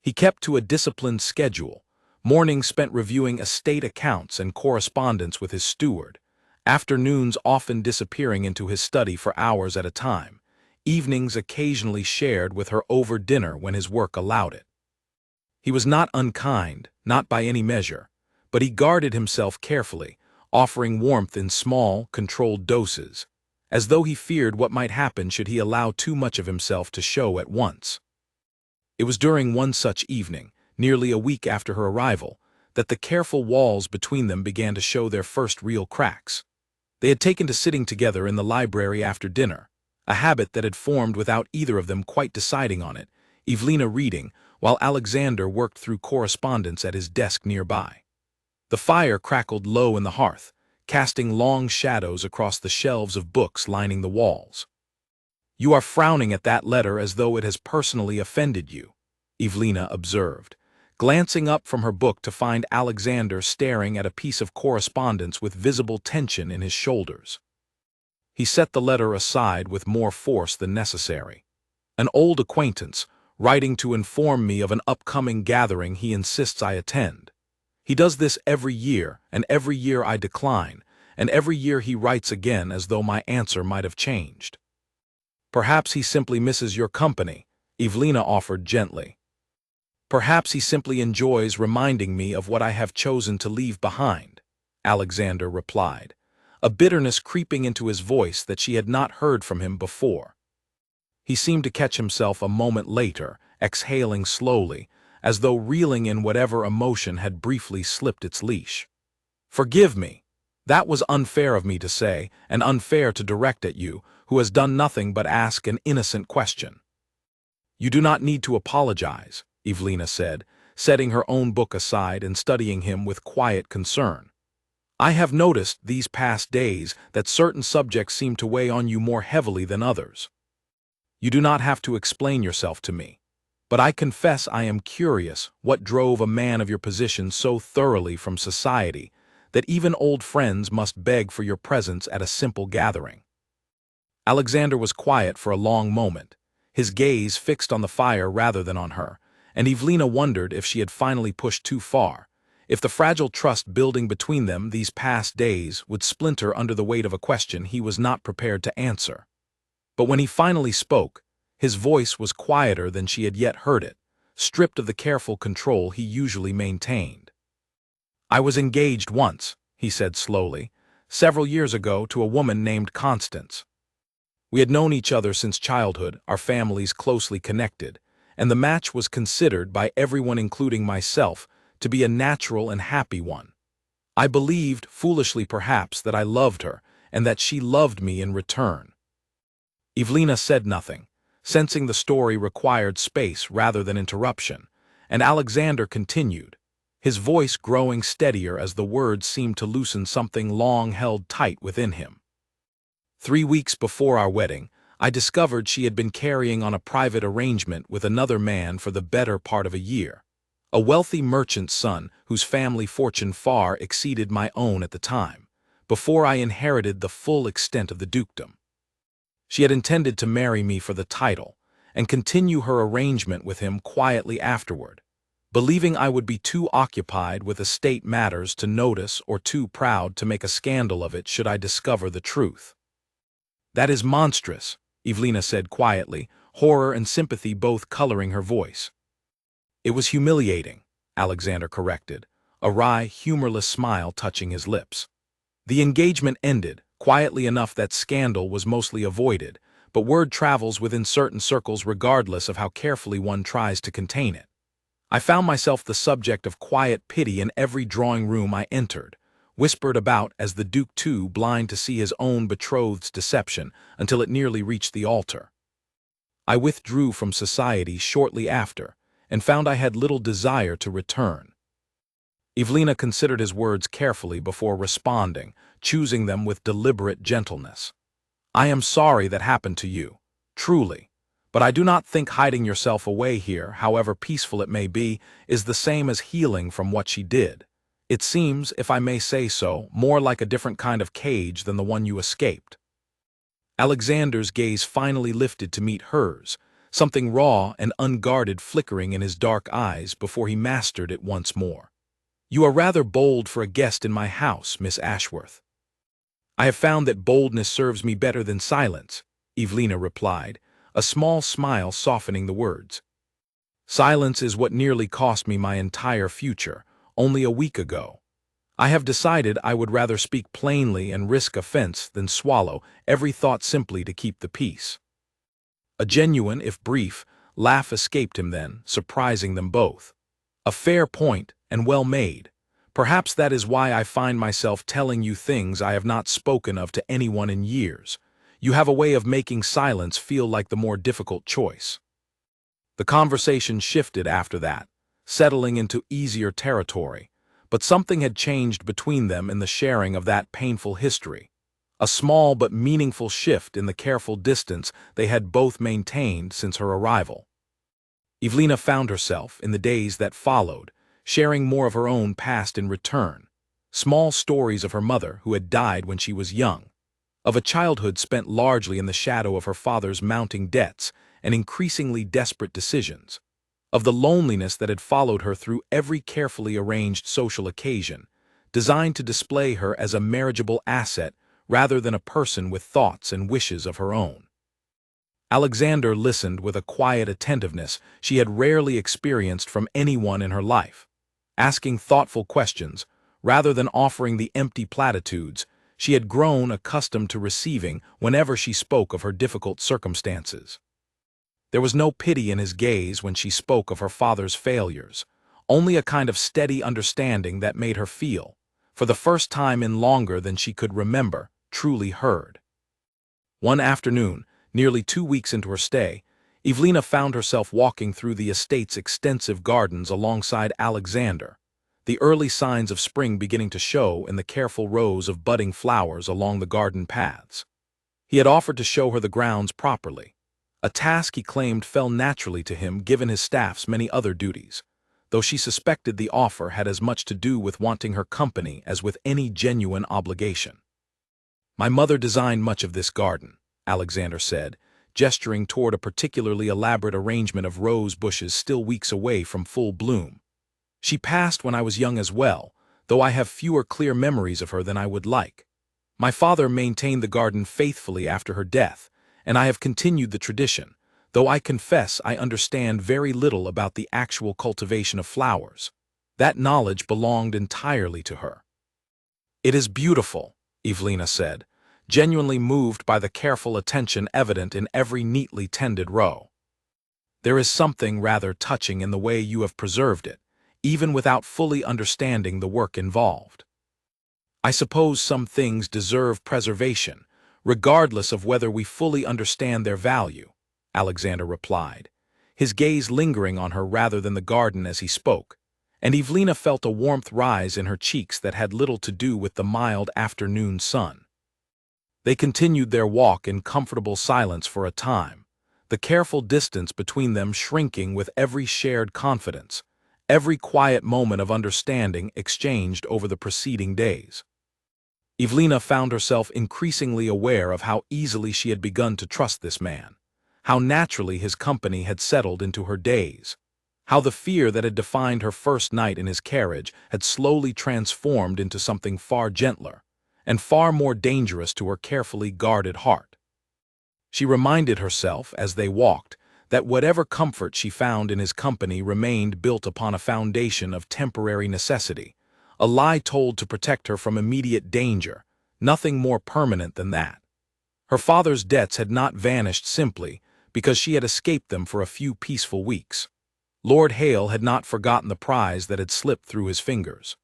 Speaker 1: He kept to a disciplined schedule, mornings spent reviewing estate accounts and correspondence with his steward, afternoons often disappearing into his study for hours at a time, evenings occasionally shared with her over dinner when his work allowed it. He was not unkind, not by any measure, but he guarded himself carefully, offering warmth in small, controlled doses, as though he feared what might happen should he allow too much of himself to show at once. It was during one such evening, nearly a week after her arrival, that the careful walls between them began to show their first real cracks. They had taken to sitting together in the library after dinner, a habit that had formed without either of them quite deciding on it, Evelina reading, while Alexander worked through correspondence at his desk nearby. The fire crackled low in the hearth, casting long shadows across the shelves of books lining the walls. "You are frowning at that letter as though it has personally offended you," Evelina observed, glancing up from her book to find Alexander staring at a piece of correspondence with visible tension in his shoulders. He set the letter aside with more force than necessary. "An old acquaintance, writing to inform me of an upcoming gathering he insists I attend. He does this every year, and every year I decline, and every year he writes again as though my answer might have changed." "Perhaps he simply misses your company," Evelina offered gently. "Perhaps he simply enjoys reminding me of what I have chosen to leave behind," Alexander replied, a bitterness creeping into his voice that she had not heard from him before. He seemed to catch himself a moment later, exhaling slowly, as though reeling in whatever emotion had briefly slipped its leash. "Forgive me. That was unfair of me to say, and unfair to direct at you, who has done nothing but ask an innocent question." "You do not need to apologize," Evelina said, setting her own book aside and studying him with quiet concern. "I have noticed these past days that certain subjects seem to weigh on you more heavily than others. You do not have to explain yourself to me, but I confess I am curious what drove a man of your position so thoroughly from society that even old friends must beg for your presence at a simple gathering." Alexander was quiet for a long moment, his gaze fixed on the fire rather than on her, and Evelina wondered if she had finally pushed too far, if the fragile trust building between them these past days would splinter under the weight of a question he was not prepared to answer. But when he finally spoke, his voice was quieter than she had yet heard it, stripped of the careful control he usually maintained. "I was engaged once," he said slowly, "several years ago to a woman named Constance. We had known each other since childhood, our families closely connected, and the match was considered by everyone, including myself, to be a natural and happy one. I believed, foolishly perhaps, that I loved her, and that she loved me in return." Evelina said nothing, sensing the story required space rather than interruption, and Alexander continued, his voice growing steadier as the words seemed to loosen something long held tight within him. "3 weeks before our wedding, I discovered she had been carrying on a private arrangement with another man for the better part of a year, a wealthy merchant's son whose family fortune far exceeded my own at the time, before I inherited the full extent of the dukedom. She had intended to marry me for the title, and continue her arrangement with him quietly afterward, believing I would be too occupied with estate matters to notice or too proud to make a scandal of it should I discover the truth." "That is monstrous," Evelina said quietly, horror and sympathy both coloring her voice. "It was humiliating," Alexander corrected, a wry, humorless smile touching his lips. "The engagement ended, quietly enough that scandal was mostly avoided, but word travels within certain circles regardless of how carefully one tries to contain it. I found myself the subject of quiet pity in every drawing room I entered, whispered about as the Duke too blind to see his own betrothed's deception until it nearly reached the altar. I withdrew from society shortly after, and found I had little desire to return." Evelina considered his words carefully before responding, choosing them with deliberate gentleness. "I am sorry that happened to you, truly, but I do not think hiding yourself away here, however peaceful it may be, is the same as healing from what she did. It seems, if I may say so, more like a different kind of cage than the one you escaped." Alexander's gaze finally lifted to meet hers, something raw and unguarded flickering in his dark eyes before he mastered it once more. "You are rather bold for a guest in my house, Miss Ashworth." "I have found that boldness serves me better than silence," Evelina replied, a small smile softening the words. "Silence is what nearly cost me my entire future, only a week ago. I have decided I would rather speak plainly and risk offense than swallow every thought simply to keep the peace." A genuine, if brief, laugh escaped him then, surprising them both. "A fair point, and well made. Perhaps that is why I find myself telling you things I have not spoken of to anyone in years. You have a way of making silence feel like the more difficult choice." The conversation shifted after that, settling into easier territory, but something had changed between them in the sharing of that painful history. A small but meaningful shift in the careful distance they had both maintained since her arrival. Evelina found herself, in the days that followed, sharing more of her own past in return, small stories of her mother who had died when she was young, of a childhood spent largely in the shadow of her father's mounting debts and increasingly desperate decisions, of the loneliness that had followed her through every carefully arranged social occasion, designed to display her as a marriageable asset rather than a person with thoughts and wishes of her own. Alexander listened with a quiet attentiveness she had rarely experienced from anyone in her life, asking thoughtful questions rather than offering the empty platitudes she had grown accustomed to receiving whenever she spoke of her difficult circumstances. There was no pity in his gaze when she spoke of her father's failures, only a kind of steady understanding that made her feel, for the first time in longer than she could remember, truly heard. One afternoon, nearly 2 weeks into her stay, Evelina found herself walking through the estate's extensive gardens alongside Alexander, the early signs of spring beginning to show in the careful rows of budding flowers along the garden paths. He had offered to show her the grounds properly, a task he claimed fell naturally to him given his staff's many other duties, though she suspected the offer had as much to do with wanting her company as with any genuine obligation. "My mother designed much of this garden," Alexander said, gesturing toward a particularly elaborate arrangement of rose bushes still weeks away from full bloom. "She passed when I was young as well, though I have fewer clear memories of her than I would like. My father maintained the garden faithfully after her death, and I have continued the tradition, though I confess I understand very little about the actual cultivation of flowers. That knowledge belonged entirely to her." "It is beautiful," Evelina said, genuinely moved by the careful attention evident in every neatly tended row. "There is something rather touching in the way you have preserved it, even without fully understanding the work involved." "I suppose some things deserve preservation, regardless of whether we fully understand their value," Alexander replied, his gaze lingering on her rather than the garden as he spoke, and Evelina felt a warmth rise in her cheeks that had little to do with the mild afternoon sun. They continued their walk in comfortable silence for a time, the careful distance between them shrinking with every shared confidence, every quiet moment of understanding exchanged over the preceding days. Evelina found herself increasingly aware of how easily she had begun to trust this man, how naturally his company had settled into her days, how the fear that had defined her first night in his carriage had slowly transformed into something far gentler and far more dangerous to her carefully guarded heart. She reminded herself, as they walked, that whatever comfort she found in his company remained built upon a foundation of temporary necessity, a lie told to protect her from immediate danger, nothing more permanent than that. Her father's debts had not vanished simply because she had escaped them for a few peaceful weeks. Lord Hale had not forgotten the prize that had slipped through his fingers.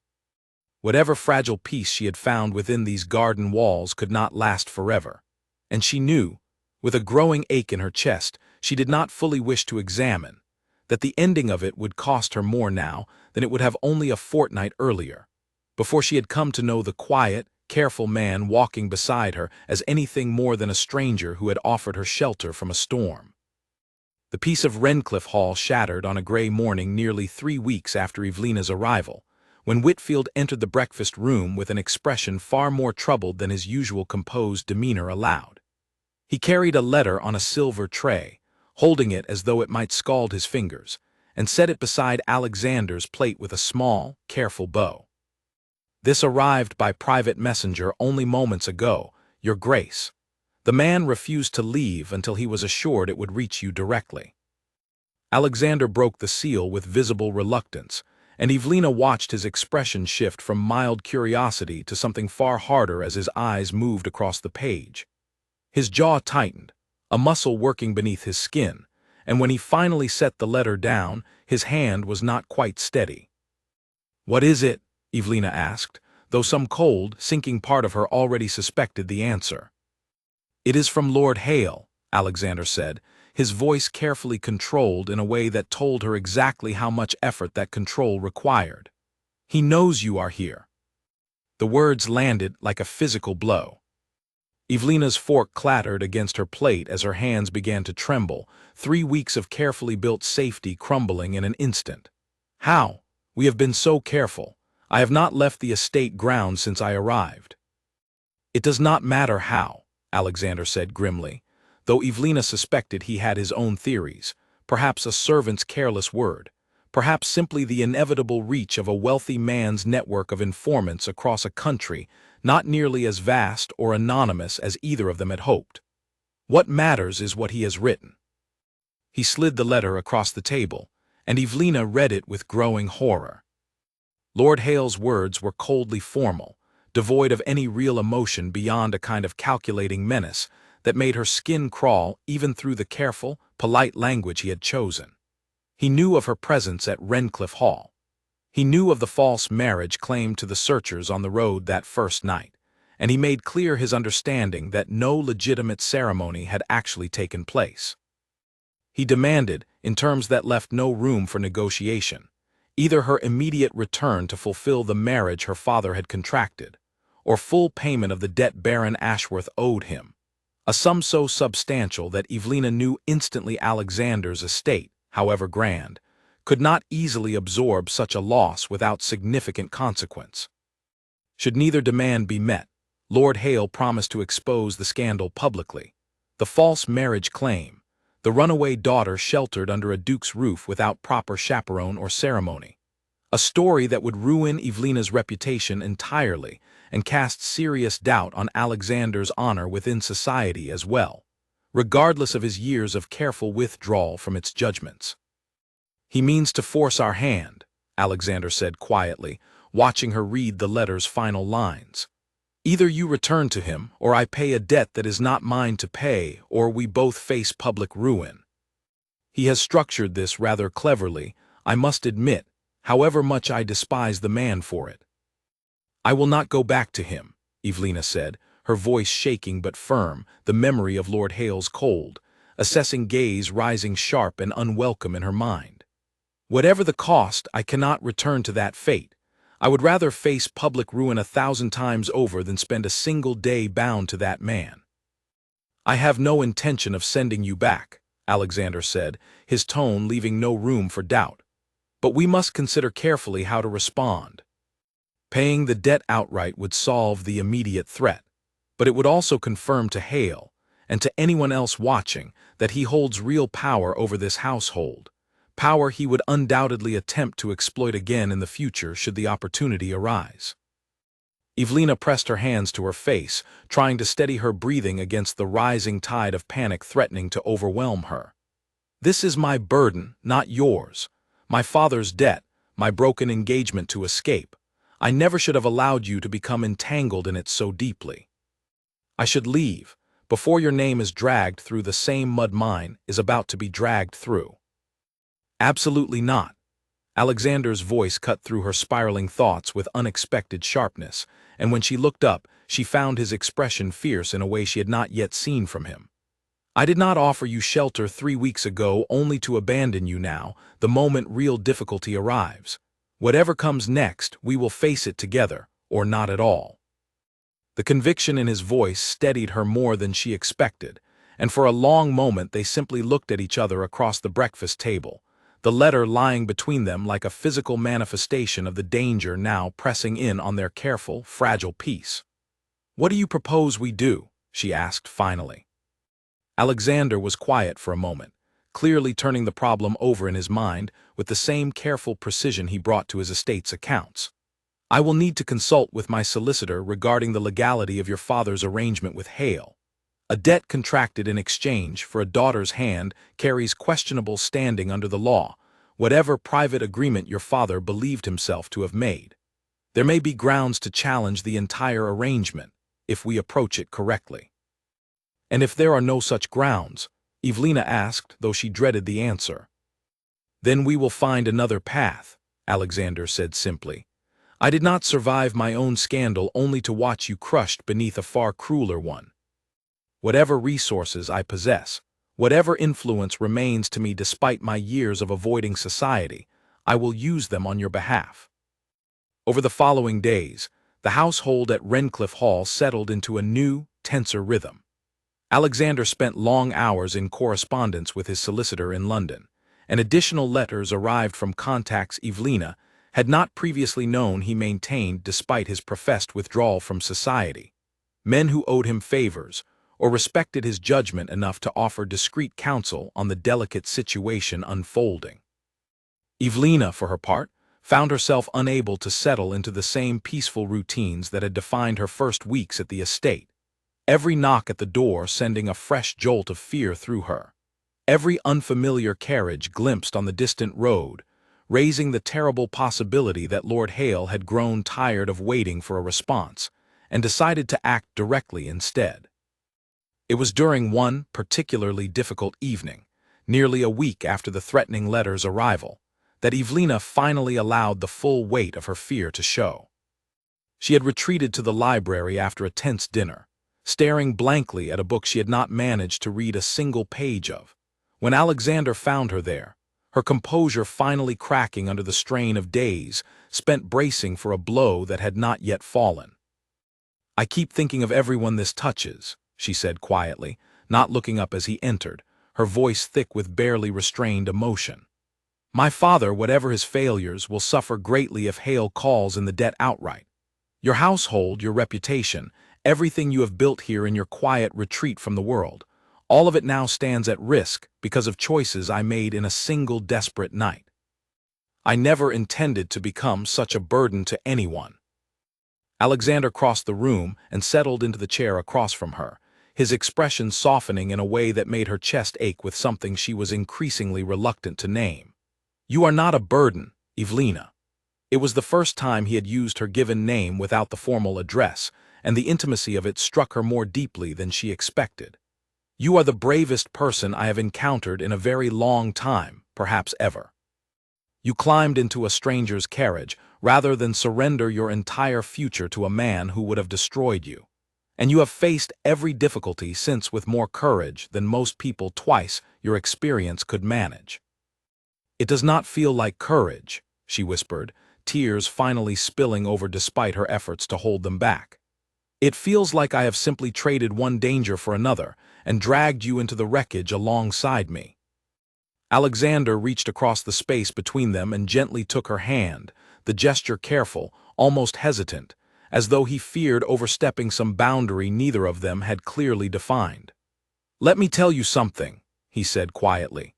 Speaker 1: Whatever fragile peace she had found within these garden walls could not last forever, and she knew, with a growing ache in her chest she did not fully wish to examine, that the ending of it would cost her more now than it would have only a fortnight earlier, before she had come to know the quiet, careful man walking beside her as anything more than a stranger who had offered her shelter from a storm. The peace of Wrencliffe Hall shattered on a gray morning nearly 3 weeks after Evelina's arrival, when Whitfield entered the breakfast room with an expression far more troubled than his usual composed demeanor allowed. He carried a letter on a silver tray, holding it as though it might scald his fingers, and set it beside Alexander's plate with a small, careful bow. "This arrived by private messenger only moments ago, Your Grace. The man refused to leave until he was assured it would reach you directly." Alexander broke the seal with visible reluctance, and Evelina watched his expression shift from mild curiosity to something far harder as his eyes moved across the page. His jaw tightened, a muscle working beneath his skin, and when he finally set the letter down, his hand was not quite steady. "What is it?" Evelina asked, though some cold, sinking part of her already suspected the answer. "It is from Lord Hale," Alexander said, his voice carefully controlled in a way that told her exactly how much effort that control required. "He knows you are here." The words landed like a physical blow. Evelina's fork clattered against her plate as her hands began to tremble, 3 weeks of carefully built safety crumbling in an instant. "How? We have been so careful. I have not left the estate grounds since I arrived." "It does not matter how," Alexander said grimly, though Evelina suspected he had his own theories, perhaps a servant's careless word, perhaps simply the inevitable reach of a wealthy man's network of informants across a country not nearly as vast or anonymous as either of them had hoped. "What matters is what he has written." He slid the letter across the table, and Evelina read it with growing horror. Lord Hale's words were coldly formal, devoid of any real emotion beyond a kind of calculating menace that made her skin crawl even through the careful, polite language he had chosen. He knew of her presence at Wrencliffe Hall. He knew of the false marriage claimed to the searchers on the road that first night, and he made clear his understanding that no legitimate ceremony had actually taken place. He demanded, in terms that left no room for negotiation, either her immediate return to fulfill the marriage her father had contracted, or full payment of the debt Baron Ashworth owed him, a sum so substantial that Evelina knew instantly Alexander's estate, however grand, could not easily absorb such a loss without significant consequence. Should neither demand be met, Lord Hale promised to expose the scandal publicly, the false marriage claim, the runaway daughter sheltered under a duke's roof without proper chaperone or ceremony. A story that would ruin Evelina's reputation entirely and cast serious doubt on Alexander's honor within society as well, regardless of his years of careful withdrawal from its judgments. "He means to force our hand," Alexander said quietly, watching her read the letter's final lines. "Either you return to him, or I pay a debt that is not mine to pay, or we both face public ruin. He has structured this rather cleverly, I must admit, however much I despise the man for it." "I will not go back to him," Evelina said, her voice shaking but firm, the memory of Lord Hale's cold, assessing gaze rising sharp and unwelcome in her mind. "Whatever the cost, I cannot return to that fate. I would rather face public ruin 1,000 times over than spend a single day bound to that man." "I have no intention of sending you back," Alexander said, his tone leaving no room for doubt. "But we must consider carefully how to respond. Paying the debt outright would solve the immediate threat, but it would also confirm to Hale, and to anyone else watching, that he holds real power over this household, power he would undoubtedly attempt to exploit again in the future should the opportunity arise." Evelina pressed her hands to her face, trying to steady her breathing against the rising tide of panic threatening to overwhelm her. "This is my burden, not yours. My father's debt, my broken engagement to escape. I never should have allowed you to become entangled in it so deeply. I should leave, before your name is dragged through the same mud mine is about to be dragged through." "Absolutely not." Alexander's voice cut through her spiraling thoughts with unexpected sharpness, and when she looked up, she found his expression fierce in a way she had not yet seen from him. "I did not offer you shelter 3 weeks ago only to abandon you now, the moment real difficulty arrives. Whatever comes next, we will face it together, or not at all." The conviction in his voice steadied her more than she expected, and for a long moment they simply looked at each other across the breakfast table, the letter lying between them like a physical manifestation of the danger now pressing in on their careful, fragile peace. "What do you propose we do?" she asked finally. Alexander was quiet for a moment, clearly turning the problem over in his mind with the same careful precision he brought to his estate's accounts. "I will need to consult with my solicitor regarding the legality of your father's arrangement with Hale. A debt contracted in exchange for a daughter's hand carries questionable standing under the law, whatever private agreement your father believed himself to have made. There may be grounds to challenge the entire arrangement, if we approach it correctly." "And if there are no such grounds?" Evelina asked, though she dreaded the answer. "Then we will find another path," Alexander said simply. "I did not survive my own scandal only to watch you crushed beneath a far crueler one. Whatever resources I possess, whatever influence remains to me despite my years of avoiding society, I will use them on your behalf." Over the following days, the household at Redcliffe Hall settled into a new, tenser rhythm. Alexander spent long hours in correspondence with his solicitor in London, and additional letters arrived from contacts Evelina had not previously known he maintained despite his professed withdrawal from society, men who owed him favors, or respected his judgment enough to offer discreet counsel on the delicate situation unfolding. Evelina, for her part, found herself unable to settle into the same peaceful routines that had defined her first weeks at the estate, every knock at the door sending a fresh jolt of fear through her, every unfamiliar carriage glimpsed on the distant road, raising the terrible possibility that Lord Hale had grown tired of waiting for a response and decided to act directly instead. It was during one particularly difficult evening, nearly a week after the threatening letter's arrival, that Evelina finally allowed the full weight of her fear to show. She had retreated to the library after a tense dinner, staring blankly at a book she had not managed to read a single page of, When Alexander found her there, her composure finally cracking under the strain of days spent bracing for a blow that had not yet fallen. "I keep thinking of everyone this touches," she said quietly, not looking up as he entered, her voice thick with barely restrained emotion. "My father, whatever his failures, will suffer greatly if Hale calls in the debt outright. Your household, your reputation, everything you have built here in your quiet retreat from the world, all of it now stands at risk because of choices I made in a single desperate night. I never intended to become such a burden to anyone." Alexander crossed the room and settled into the chair across from her, his expression softening in a way that made her chest ache with something she was increasingly reluctant to name. "You are not a burden, Evelina." It was the first time he had used her given name without the formal address, and the intimacy of it struck her more deeply than she expected. "You are the bravest person I have encountered in a very long time, perhaps ever. You climbed into a stranger's carriage rather than surrender your entire future to a man who would have destroyed you. And you have faced every difficulty since with more courage than most people twice your experience could manage." "It does not feel like courage," she whispered, tears finally spilling over despite her efforts to hold them back. "It feels like I have simply traded one danger for another and dragged you into the wreckage alongside me." Alexander reached across the space between them and gently took her hand, the gesture careful, almost hesitant, as though he feared overstepping some boundary neither of them had clearly defined. "Let me tell you something," he said quietly.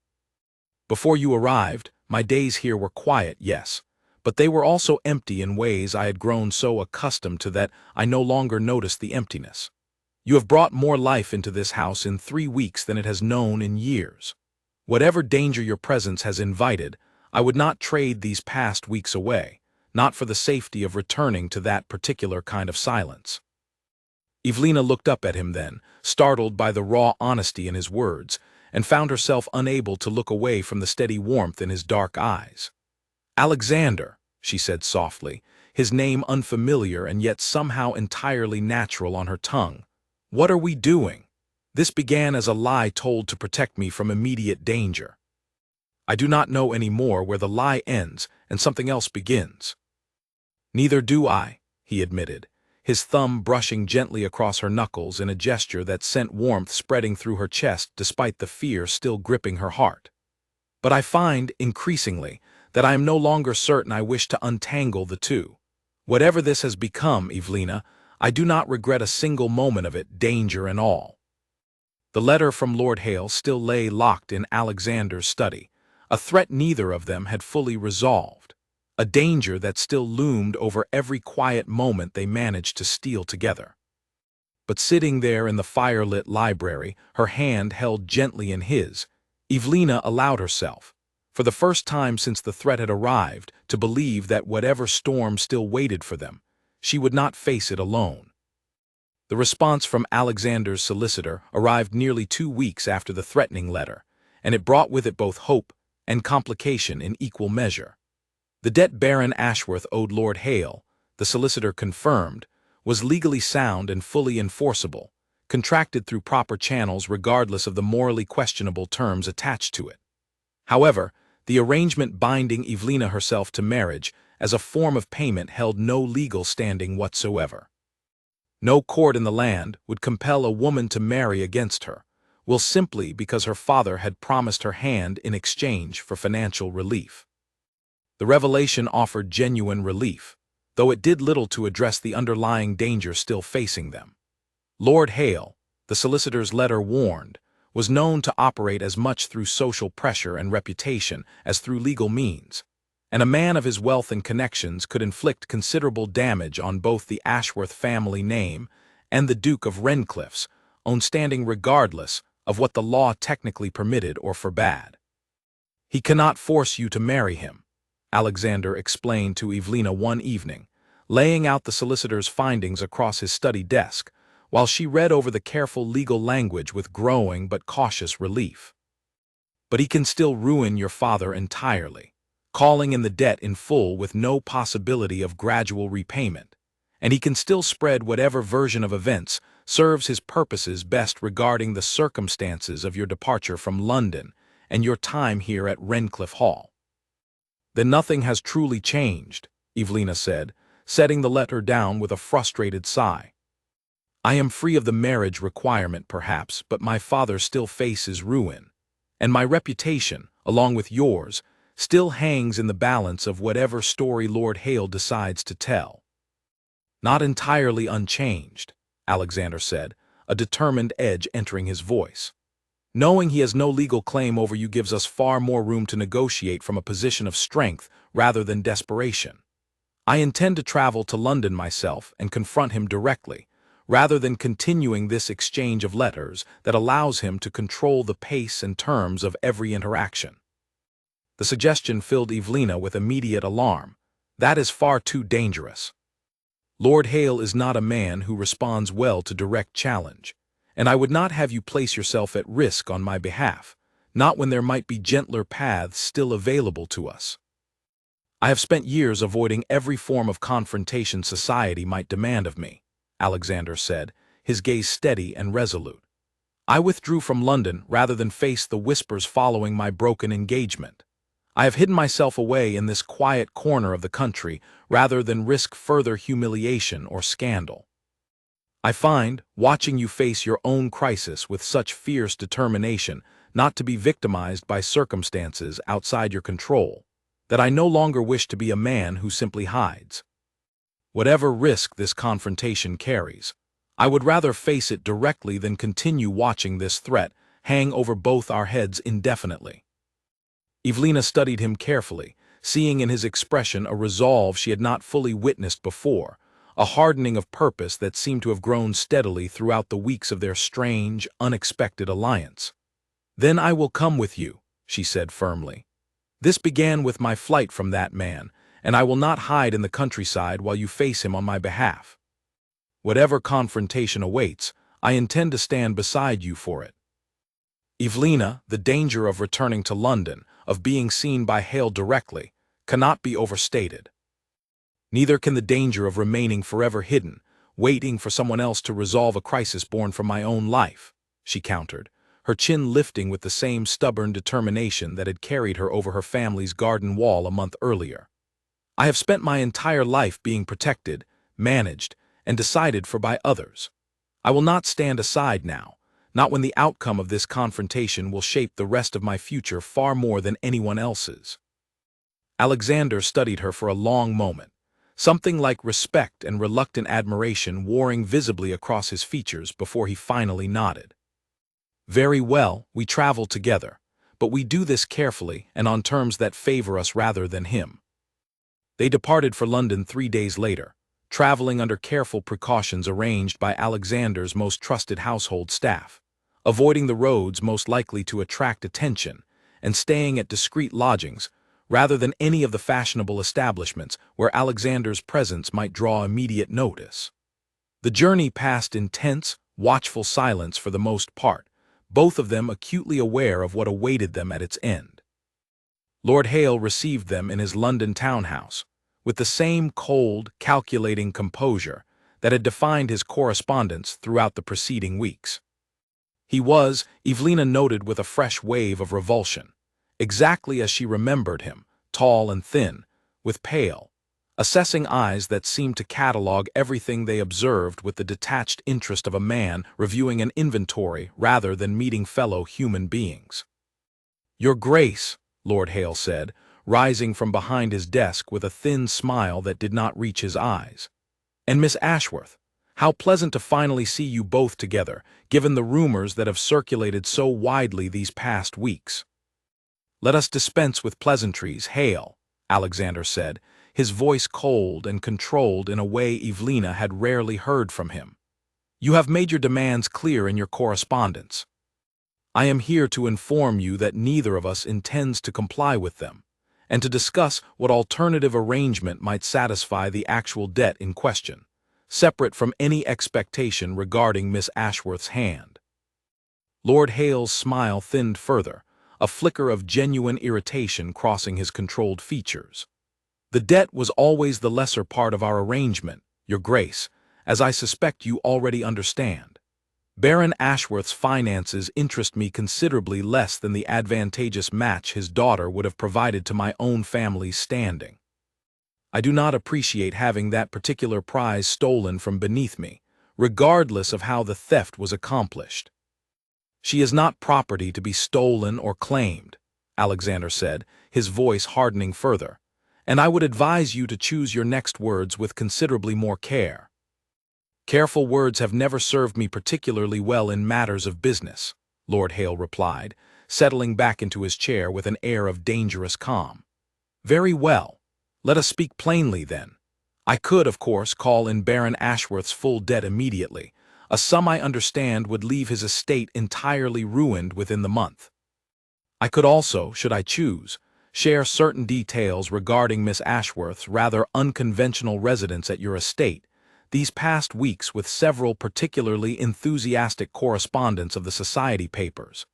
Speaker 1: "Before you arrived, my days here were quiet, yes, but they were also empty in ways I had grown so accustomed to that I no longer noticed the emptiness. You have brought more life into this house in 3 weeks than it has known in years. Whatever danger your presence has invited, I would not trade these past weeks away, not for the safety of returning to that particular kind of silence." Evelina looked up at him then, startled by the raw honesty in his words, and found herself unable to look away from the steady warmth in his dark eyes. "Alexander," she said softly, his name unfamiliar and yet somehow entirely natural on her tongue, "what are we doing? This began as a lie told to protect me from immediate danger. I do not know any more where the lie ends and something else begins." "Neither do I," he admitted, his thumb brushing gently across her knuckles in a gesture that sent warmth spreading through her chest despite the fear still gripping her heart. "But I find, increasingly, that I am no longer certain I wish to untangle the two. Whatever this has become, Evelina, I do not regret a single moment of it, danger and all." The letter from Lord Hale still lay locked in Alexander's study, a threat neither of them had fully resolved, a danger that still loomed over every quiet moment they managed to steal together. But sitting there in the firelit library, her hand held gently in his, Evelina allowed herself, for the first time since the threat had arrived, to believe that whatever storm still waited for them, she would not face it alone. The response from Alexander's solicitor arrived nearly 2 weeks after the threatening letter, and it brought with it both hope and complication in equal measure. The debt Baron Ashworth owed Lord Hale, the solicitor confirmed, was legally sound and fully enforceable, contracted through proper channels regardless of the morally questionable terms attached to it. However, the arrangement binding Evelina herself to marriage as a form of payment held no legal standing whatsoever. No court in the land would compel a woman to marry against her, simply because her father had promised her hand in exchange for financial relief. The revelation offered genuine relief, though it did little to address the underlying danger still facing them. Lord Hale, the solicitor's letter warned, was known to operate as much through social pressure and reputation as through legal means, and a man of his wealth and connections could inflict considerable damage on both the Ashworth family name and the Duke of Redcliffe's own standing regardless of what the law technically permitted or forbade. "He cannot force you to marry him," Alexander explained to Evelina one evening, laying out the solicitor's findings across his study desk, while she read over the careful legal language with growing but cautious relief. "But he can still ruin your father entirely, calling in the debt in full with no possibility of gradual repayment, and he can still spread whatever version of events serves his purposes best regarding the circumstances of your departure from London and your time here at Redcliffe Hall." "Then nothing has truly changed," Evelina said, setting the letter down with a frustrated sigh. "I am free of the marriage requirement, perhaps, but my father still faces ruin. And my reputation, along with yours, still hangs in the balance of whatever story Lord Hale decides to tell." "Not entirely unchanged," Alexander said, a determined edge entering his voice. "Knowing he has no legal claim over you gives us far more room to negotiate from a position of strength rather than desperation. I intend to travel to London myself and confront him directly, rather than continuing this exchange of letters that allows him to control the pace and terms of every interaction." The suggestion filled Evelina with immediate alarm. "That is far too dangerous. Lord Hale is not a man who responds well to direct challenge, and I would not have you place yourself at risk on my behalf, not when there might be gentler paths still available to us." "I have spent years avoiding every form of confrontation society might demand of me," Alexander said, his gaze steady and resolute. "I withdrew from London rather than face the whispers following my broken engagement. I have hidden myself away in this quiet corner of the country rather than risk further humiliation or scandal. I find, watching you face your own crisis with such fierce determination not to be victimized by circumstances outside your control, that I no longer wish to be a man who simply hides. Whatever risk this confrontation carries, I would rather face it directly than continue watching this threat hang over both our heads indefinitely." Evelina studied him carefully, seeing in his expression a resolve she had not fully witnessed before, a hardening of purpose that seemed to have grown steadily throughout the weeks of their strange, unexpected alliance. "Then I will come with you," she said firmly. "This began with my flight from that man, and I will not hide in the countryside while you face him on my behalf. Whatever confrontation awaits, I intend to stand beside you for it." "Evelina, the danger of returning to London, of being seen by Hale directly, cannot be overstated. Neither can the danger of remaining forever hidden, waiting for someone else to resolve a crisis born from my own life," she countered, her chin lifting with the same stubborn determination that had carried her over her family's garden wall a month earlier. "I have spent my entire life being protected, managed, and decided for by others. I will not stand aside now, not when the outcome of this confrontation will shape the rest of my future far more than anyone else's." Alexander studied her for a long moment, something like respect and reluctant admiration warring visibly across his features before he finally nodded. "Very well, we travel together, but we do this carefully and on terms that favor us rather than him." They departed for London 3 days later, traveling under careful precautions arranged by Alexander's most trusted household staff, avoiding the roads most likely to attract attention, and staying at discreet lodgings, rather than any of the fashionable establishments where Alexander's presence might draw immediate notice. The journey passed in tense, watchful silence for the most part, both of them acutely aware of what awaited them at its end. Lord Hale received them in his London townhouse, with the same cold, calculating composure that had defined his correspondence throughout the preceding weeks. He was, Evelina noted with a fresh wave of revulsion, exactly as she remembered him, tall and thin, with pale, assessing eyes that seemed to catalogue everything they observed with the detached interest of a man reviewing an inventory rather than meeting fellow human beings. "Your Grace," Lord Hale said, rising from behind his desk with a thin smile that did not reach his eyes. "And Miss Ashworth, how pleasant to finally see you both together, given the rumors that have circulated so widely these past weeks." "Let us dispense with pleasantries, Hale," Alexander said, his voice cold and controlled in a way Evelina had rarely heard from him. "You have made your demands clear in your correspondence. I am here to inform you that neither of us intends to comply with them, and to discuss what alternative arrangement might satisfy the actual debt in question, separate from any expectation regarding Miss Ashworth's hand." Lord Hale's smile thinned further, a flicker of genuine irritation crossing his controlled features. "The debt was always the lesser part of our arrangement, Your Grace, as I suspect you already understand. Baron Ashworth's finances interest me considerably less than the advantageous match his daughter would have provided to my own family's standing. I do not appreciate having that particular prize stolen from beneath me, regardless of how the theft was accomplished. She is not property to be stolen or claimed, Alexander said, his voice hardening further, and I would advise you to choose your next words with considerably more care. Careful words have never served me particularly well in matters of business, Lord Hale replied, settling back into his chair with an air of dangerous calm. Very well. Let us speak plainly, then. I could, of course, call in Baron Ashworth's full debt immediately, a sum I understand would leave his estate entirely ruined within the month. I could also, should I choose, share certain details regarding Miss Ashworth's rather unconventional residence at your estate these past weeks with several particularly enthusiastic correspondents of the society papers,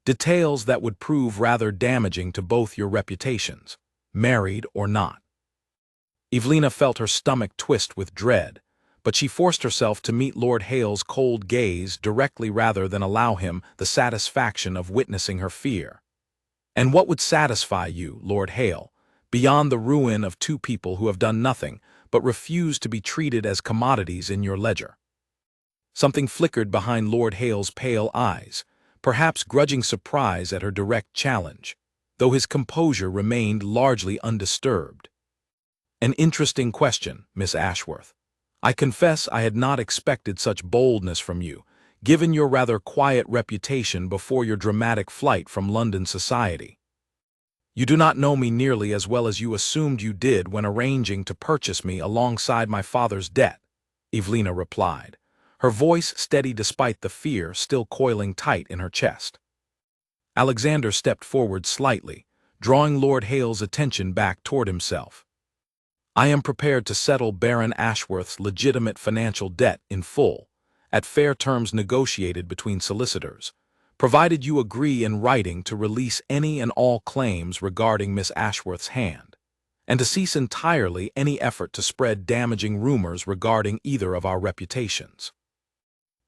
Speaker 1: details that would prove rather damaging to both your reputations, married or not. Evelina felt her stomach twist with dread, but she forced herself to meet Lord Hale's cold gaze directly rather than allow him the satisfaction of witnessing her fear. And what would satisfy you, Lord Hale, beyond the ruin of two people who have done nothing but refuse to be treated as commodities in your ledger? Something flickered behind Lord Hale's pale eyes, perhaps grudging surprise at her direct challenge, though his composure remained largely undisturbed. An interesting question, Miss Ashworth. I confess I had not expected such boldness from you, given your rather quiet reputation before your dramatic flight from London society. You do not know me nearly as well as you assumed you did when arranging to purchase me alongside my father's debt, Evelina replied, her voice steady despite the fear still coiling tight in her chest. Alexander stepped forward slightly, drawing Lord Hale's attention back toward himself. I am prepared to settle Baron Ashworth's legitimate financial debt in full, at fair terms negotiated between solicitors, provided you agree in writing to release any and all claims regarding Miss Ashworth's hand, and to cease entirely any effort to spread damaging rumors regarding either of our reputations.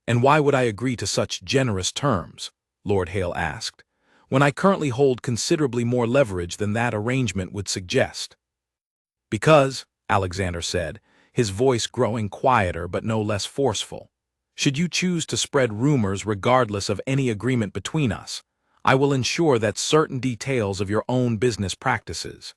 Speaker 1: And why would I agree to such generous terms, Lord Hale asked, when I currently hold considerably more leverage than that arrangement would suggest? Because, Alexander said, his voice growing quieter but no less forceful, should you choose to spread rumors regardless of any agreement between us, I will ensure that certain details of your own business practices,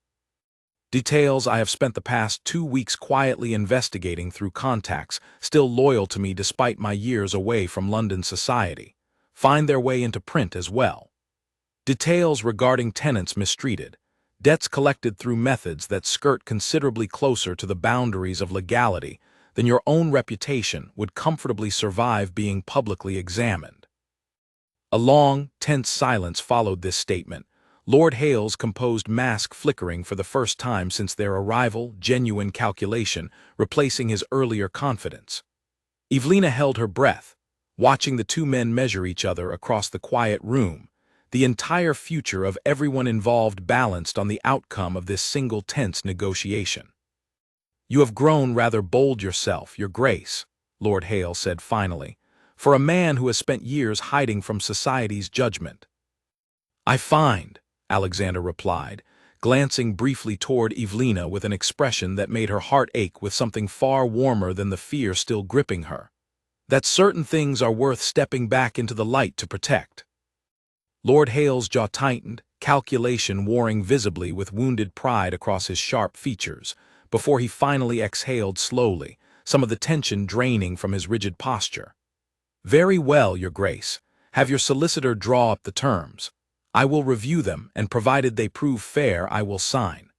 Speaker 1: details I have spent the past 2 weeks quietly investigating through contacts still loyal to me despite my years away from London society, find their way into print as well. Details regarding tenants mistreated, debts collected through methods that skirt considerably closer to the boundaries of legality than your own reputation would comfortably survive being publicly examined. A long, tense silence followed this statement, Lord Hale's composed mask flickering for the first time since their arrival, genuine calculation replacing his earlier confidence. Evelina held her breath, watching the two men measure each other across the quiet room, the entire future of everyone involved balanced on the outcome of this single tense negotiation. You have grown rather bold yourself, Your Grace, Lord Hale said finally, for a man who has spent years hiding from society's judgment. I find, Alexander replied, glancing briefly toward Evelina with an expression that made her heart ache with something far warmer than the fear still gripping her, that certain things are worth stepping back into the light to protect. Lord Hale's jaw tightened, calculation warring visibly with wounded pride across his sharp features, before he finally exhaled slowly, some of the tension draining from his rigid posture. Very well, Your Grace. Have your solicitor draw up the terms. I will review them, and provided they prove fair, I will sign.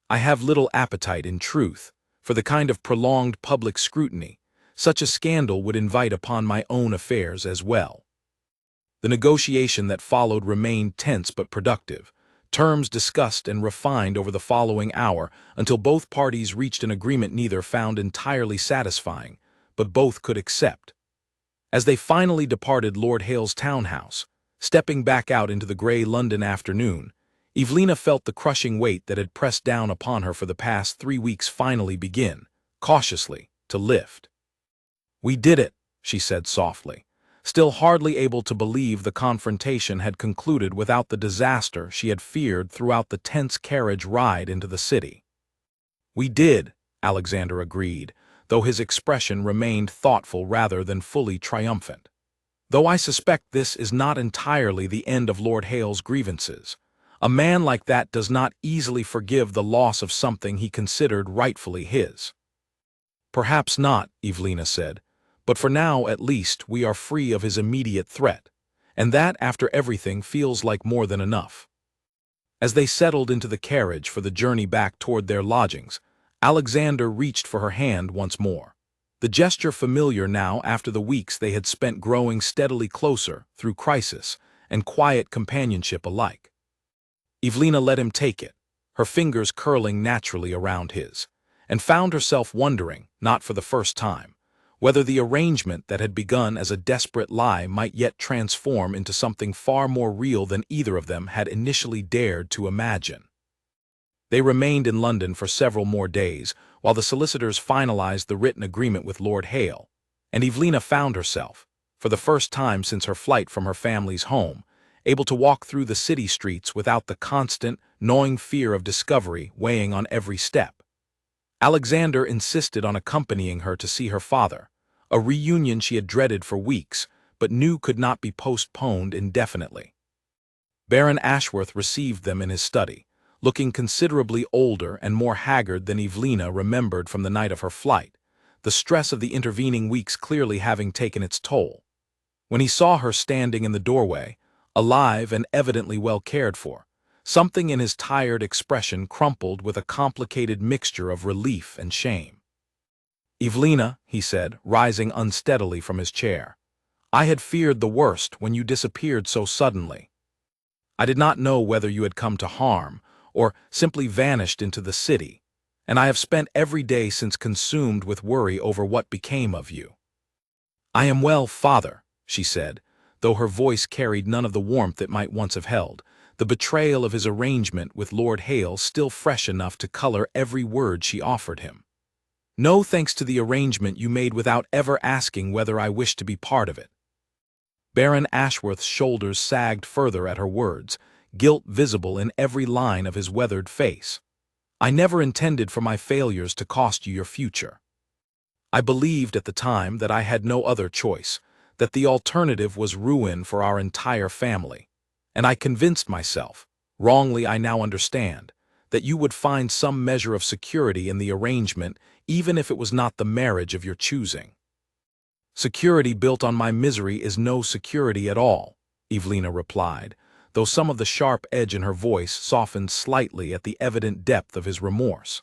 Speaker 1: I have little appetite, in truth, for the kind of prolonged public scrutiny such a scandal would invite upon my own affairs as well. The negotiation that followed remained tense but productive, terms discussed and refined over the following hour until both parties reached an agreement neither found entirely satisfying, but both could accept. As they finally departed Lord Hale's townhouse, stepping back out into the gray London afternoon, Evelina felt the crushing weight that had pressed down upon her for the past 3 weeks finally begin, cautiously, to lift. We did it, she said softly. still hardly able to believe the confrontation had concluded without the disaster she had feared throughout the tense carriage ride into the city. "We did," Alexander agreed, though his expression remained thoughtful rather than fully triumphant. "Though I suspect this is not entirely the end of Lord Hale's grievances. A man like that does not easily forgive the loss of something he considered rightfully his." "Perhaps not," Evelina said, "but for now at least we are free of his immediate threat, and that, after everything, feels like more than enough." As they settled into the carriage for the journey back toward their lodgings, Alexander reached for her hand once more, the gesture familiar now after the weeks they had spent growing steadily closer through crisis and quiet companionship alike. Evelina let him take it, her fingers curling naturally around his, and found herself wondering, not for the first time, whether the arrangement that had begun as a desperate lie might yet transform into something far more real than either of them had initially dared to imagine. They remained in London for several more days while the solicitors finalized the written agreement with Lord Hale, and Evelina found herself, for the first time since her flight from her family's home, able to walk through the city streets without the constant, gnawing fear of discovery weighing on every step. Alexander insisted on accompanying her to see her father, a reunion she had dreaded for weeks, but knew could not be postponed indefinitely. Baron Ashworth received them in his study, looking considerably older and more haggard than Evelina remembered from the night of her flight, the stress of the intervening weeks clearly having taken its toll. When he saw her standing in the doorway, alive and evidently well cared for, something in his tired expression crumpled with a complicated mixture of relief and shame. "Evelina," he said, rising unsteadily from his chair, "I had feared the worst when you disappeared so suddenly. I did not know whether you had come to harm, or simply vanished into the city, and I have spent every day since consumed with worry over what became of you." "I am well, father," she said, though her voice carried none of the warmth it might once have held, the betrayal of his arrangement with Lord Hale still fresh enough to color every word she offered him. "No thanks to the arrangement you made without ever asking whether I wished to be part of it." Baron Ashworth's shoulders sagged further at her words, guilt visible in every line of his weathered face. "I never intended for my failures to cost you your future. I believed at the time that I had no other choice, that the alternative was ruin for our entire family, and I convinced myself, wrongly I now understand, that you would find some measure of security in the arrangement even if it was not the marriage of your choosing." "Security built on my misery is no security at all," Evelina replied, though some of the sharp edge in her voice softened slightly at the evident depth of his remorse.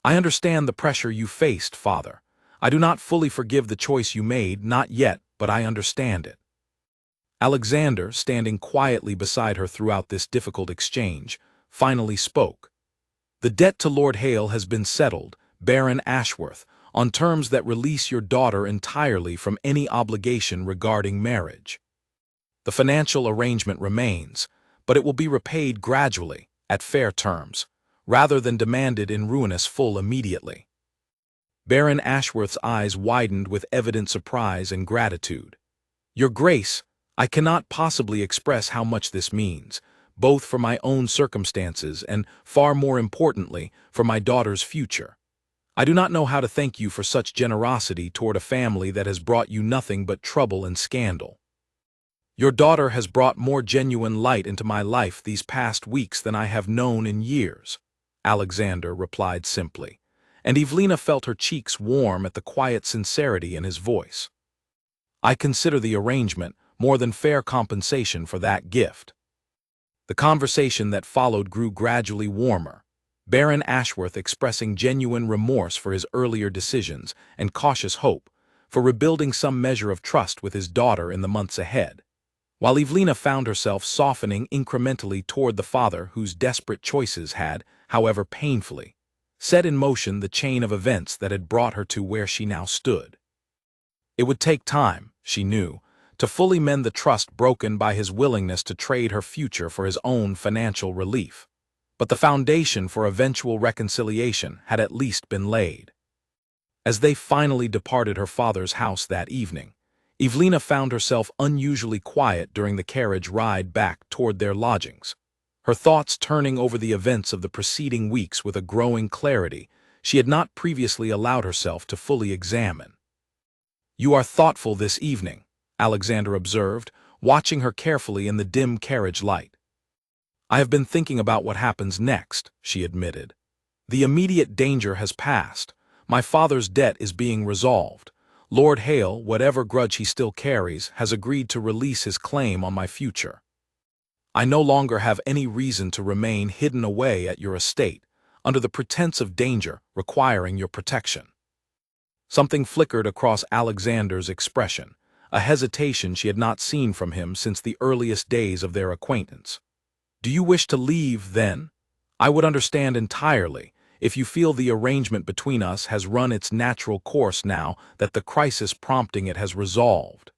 Speaker 1: "I understand the pressure you faced, father. I do not fully forgive the choice you made, not yet, but I understand it." Alexander, standing quietly beside her throughout this difficult exchange, finally spoke. "The debt to Lord Hale has been settled, Baron Ashworth, on terms that release your daughter entirely from any obligation regarding marriage. The financial arrangement remains, but it will be repaid gradually, at fair terms, rather than demanded in ruinous full immediately." Baron Ashworth's eyes widened with evident surprise and gratitude. "Your Grace, I cannot possibly express how much this means, both for my own circumstances and, far more importantly, for my daughter's future. I do not know how to thank you for such generosity toward a family that has brought you nothing but trouble and scandal. Your daughter has brought more genuine light into my life these past weeks than I have known in years," Alexander replied simply, and Evelina felt her cheeks warm at the quiet sincerity in his voice. "I consider the arrangement more than fair compensation for that gift." The conversation that followed grew gradually warmer, Baron Ashworth expressing genuine remorse for his earlier decisions and cautious hope for rebuilding some measure of trust with his daughter in the months ahead, while Evelina found herself softening incrementally toward the father whose desperate choices had, however painfully, set in motion the chain of events that had brought her to where she now stood. It would take time, she knew, to fully mend the trust broken by his willingness to trade her future for his own financial relief, but the foundation for eventual reconciliation had at least been laid. As they finally departed her father's house that evening, Evelina found herself unusually quiet during the carriage ride back toward their lodgings. Her thoughts turning over the events of the preceding weeks with a growing clarity she had not previously allowed herself to fully examine. "You are thoughtful this evening," Alexander observed, watching her carefully in the dim carriage light. "I have been thinking about what happens next," she admitted. "The immediate danger has passed. My father's debt is being resolved. Lord Hale, whatever grudge he still carries, has agreed to release his claim on my future. I no longer have any reason to remain hidden away at your estate, under the pretense of danger requiring your protection." Something flickered across Alexander's expression, a hesitation she had not seen from him since the earliest days of their acquaintance. "Do you wish to leave, then? I would understand entirely, if you feel the arrangement between us has run its natural course now that the crisis prompting it has resolved."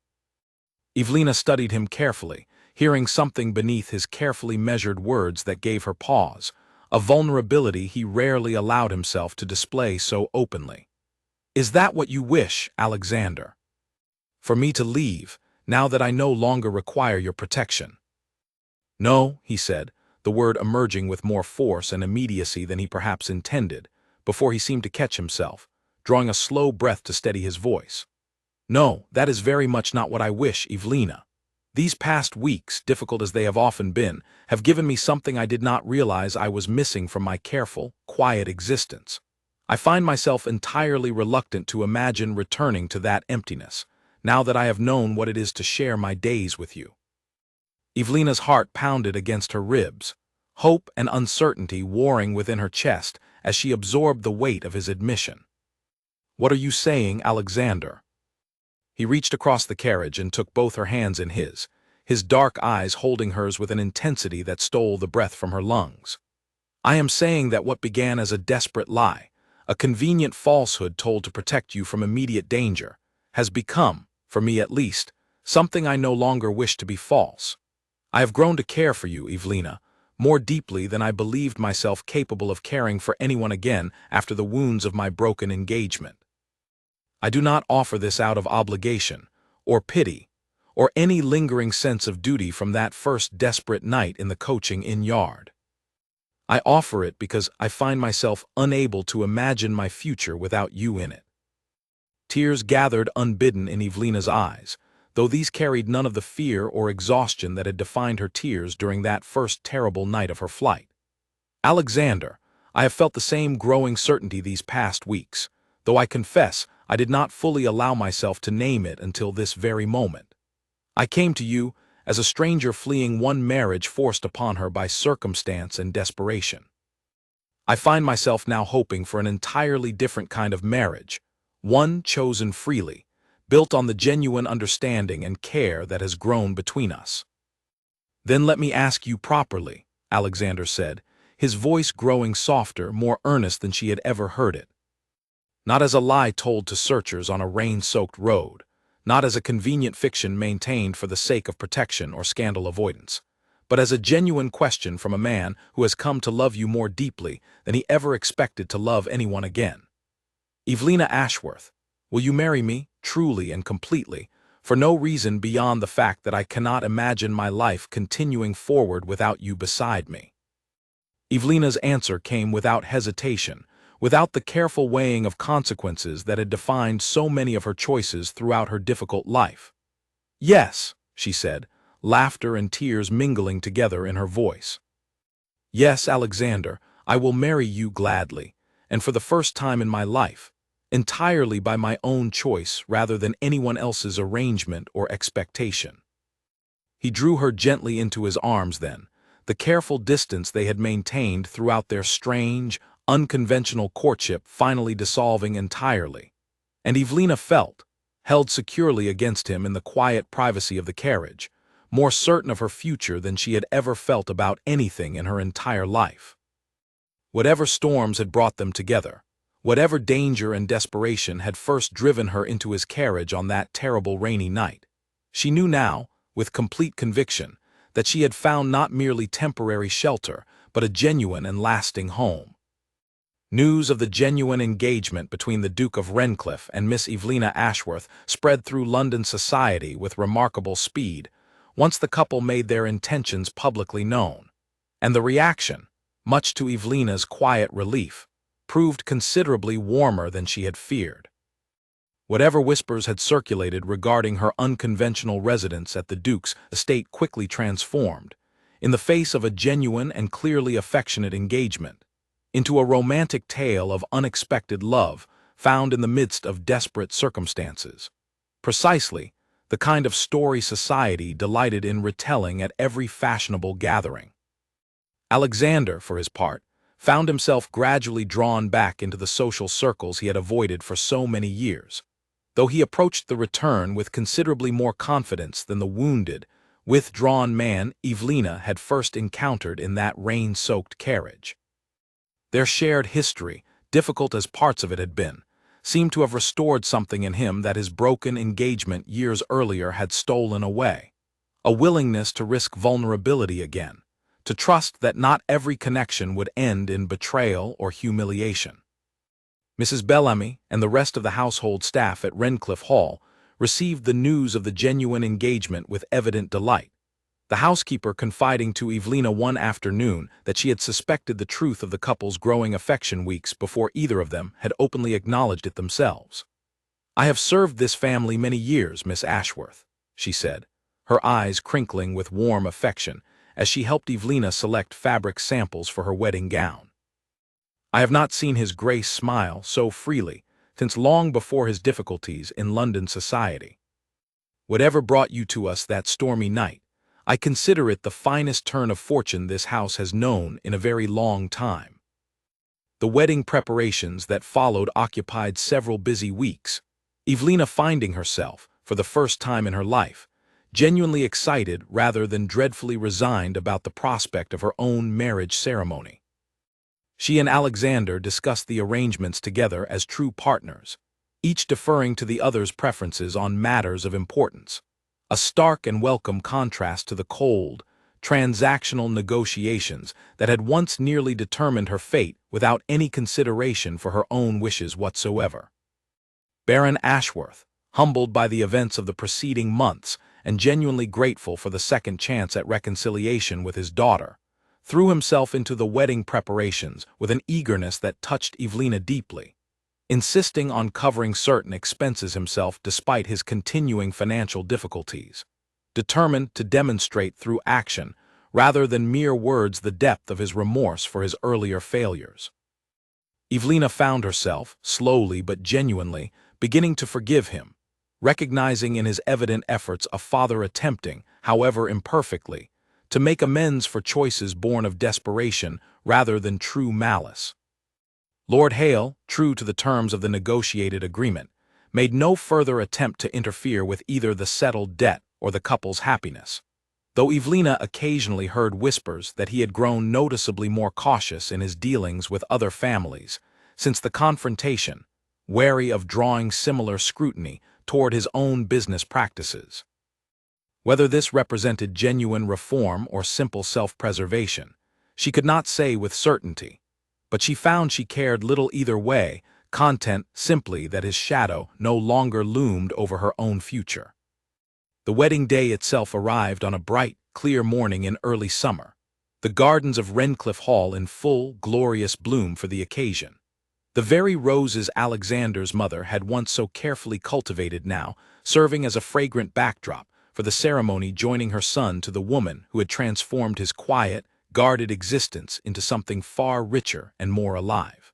Speaker 1: Evelina studied him carefully, hearing something beneath his carefully measured words that gave her pause, a vulnerability he rarely allowed himself to display so openly. "Is that what you wish, Alexander? For me to leave, now that I no longer require your protection?" "No," he said, the word emerging with more force and immediacy than he perhaps intended, before he seemed to catch himself, drawing a slow breath to steady his voice. "No, that is very much not what I wish, Evelina. These past weeks, difficult as they have often been, have given me something I did not realize I was missing from my careful, quiet existence. I find myself entirely reluctant to imagine returning to that emptiness, now that I have known what it is to share my days with you." Evelina's heart pounded against her ribs, hope and uncertainty warring within her chest as she absorbed the weight of his admission. "What are you saying, Alexander?" He reached across the carriage and took both her hands in his dark eyes holding hers with an intensity that stole the breath from her lungs. "I am saying that what began as a desperate lie, a convenient falsehood told to protect you from immediate danger, has become, for me at least, something I no longer wish to be false. I have grown to care for you, Evelina, more deeply than I believed myself capable of caring for anyone again after the wounds of my broken engagement. I do not offer this out of obligation, or pity, or any lingering sense of duty from that first desperate night in the coaching inn yard. I offer it because I find myself unable to imagine my future without you in it." Tears gathered unbidden in Evelina's eyes, though these carried none of the fear or exhaustion that had defined her tears during that first terrible night of her flight. "Alexander, I have felt the same growing certainty these past weeks, though I confess I did not fully allow myself to name it until this very moment. I came to you as a stranger fleeing one marriage forced upon her by circumstance and desperation. I find myself now hoping for an entirely different kind of marriage, one chosen freely, built on the genuine understanding and care that has grown between us." "Then let me ask you properly," Alexander said, his voice growing softer, more earnest than she had ever heard it. "Not as a lie told to searchers on a rain-soaked road, not as a convenient fiction maintained for the sake of protection or scandal avoidance, but as a genuine question from a man who has come to love you more deeply than he ever expected to love anyone again. Evelina Ashworth, will you marry me, truly and completely, for no reason beyond the fact that I cannot imagine my life continuing forward without you beside me?" Evelina's answer came without hesitation, without the careful weighing of consequences that had defined so many of her choices throughout her difficult life. "Yes," she said, laughter and tears mingling together in her voice. "Yes, Alexander, I will marry you gladly, and for the first time in my life, entirely by my own choice rather than anyone else's arrangement or expectation." He drew her gently into his arms then, the careful distance they had maintained throughout their strange, unconventional courtship finally dissolving entirely, and Evelina felt, held securely against him in the quiet privacy of the carriage, more certain of her future than she had ever felt about anything in her entire life. Whatever storms had brought them together, whatever danger and desperation had first driven her into his carriage on that terrible rainy night, she knew now, with complete conviction, that she had found not merely temporary shelter, but a genuine and lasting home. News of the genuine engagement between the Duke of Redcliffe and Miss Evelina Ashworth spread through London society with remarkable speed, once the couple made their intentions publicly known. And the reaction, much to Evelina's quiet relief, proved considerably warmer than she had feared. Whatever whispers had circulated regarding her unconventional residence at the Duke's estate quickly transformed, in the face of a genuine and clearly affectionate engagement, into a romantic tale of unexpected love found in the midst of desperate circumstances. Precisely the kind of story society delighted in retelling at every fashionable gathering. Alexander, for his part, found himself gradually drawn back into the social circles he had avoided for so many years, though he approached the return with considerably more confidence than the wounded, withdrawn man Evelina had first encountered in that rain-soaked carriage. Their shared history, difficult as parts of it had been, seemed to have restored something in him that his broken engagement years earlier had stolen away, a willingness to risk vulnerability again, to trust that not every connection would end in betrayal or humiliation. Mrs. Bellamy and the rest of the household staff at Redcliffe Hall received the news of the genuine engagement with evident delight, the housekeeper confiding to Evelina one afternoon that she had suspected the truth of the couple's growing affection weeks before either of them had openly acknowledged it themselves. "I have served this family many years, Miss Ashworth," she said, her eyes crinkling with warm affection as she helped Evelina select fabric samples for her wedding gown. "I have not seen His Grace smile so freely since long before his difficulties in London society. Whatever brought you to us that stormy night, I consider it the finest turn of fortune this house has known in a very long time." The wedding preparations that followed occupied several busy weeks, Evelina finding herself, for the first time in her life, genuinely excited rather than dreadfully resigned about the prospect of her own marriage ceremony. She and Alexander discussed the arrangements together as true partners, each deferring to the other's preferences on matters of importance, a stark and welcome contrast to the cold, transactional negotiations that had once nearly determined her fate without any consideration for her own wishes whatsoever. Baron Ashworth, humbled by the events of the preceding months and genuinely grateful for the second chance at reconciliation with his daughter, threw himself into the wedding preparations with an eagerness that touched Evelina deeply, insisting on covering certain expenses himself despite his continuing financial difficulties, determined to demonstrate through action rather than mere words the depth of his remorse for his earlier failures. Evelina found herself, slowly but genuinely, beginning to forgive him, recognizing in his evident efforts a father attempting, however imperfectly, to make amends for choices born of desperation rather than true malice. Lord Hale, true to the terms of the negotiated agreement, made no further attempt to interfere with either the settled debt or the couple's happiness, though Evelina occasionally heard whispers that he had grown noticeably more cautious in his dealings with other families since the confrontation, wary of drawing similar scrutiny toward his own business practices. Whether this represented genuine reform or simple self-preservation, she could not say with certainty, but she found she cared little either way, content simply that his shadow no longer loomed over her own future. The wedding day itself arrived on a bright, clear morning in early summer, the gardens of Redcliffe Hall in full, glorious bloom for the occasion. The very roses Alexander's mother had once so carefully cultivated now serving as a fragrant backdrop for the ceremony, joining her son to the woman who had transformed his quiet, guarded existence into something far richer and more alive.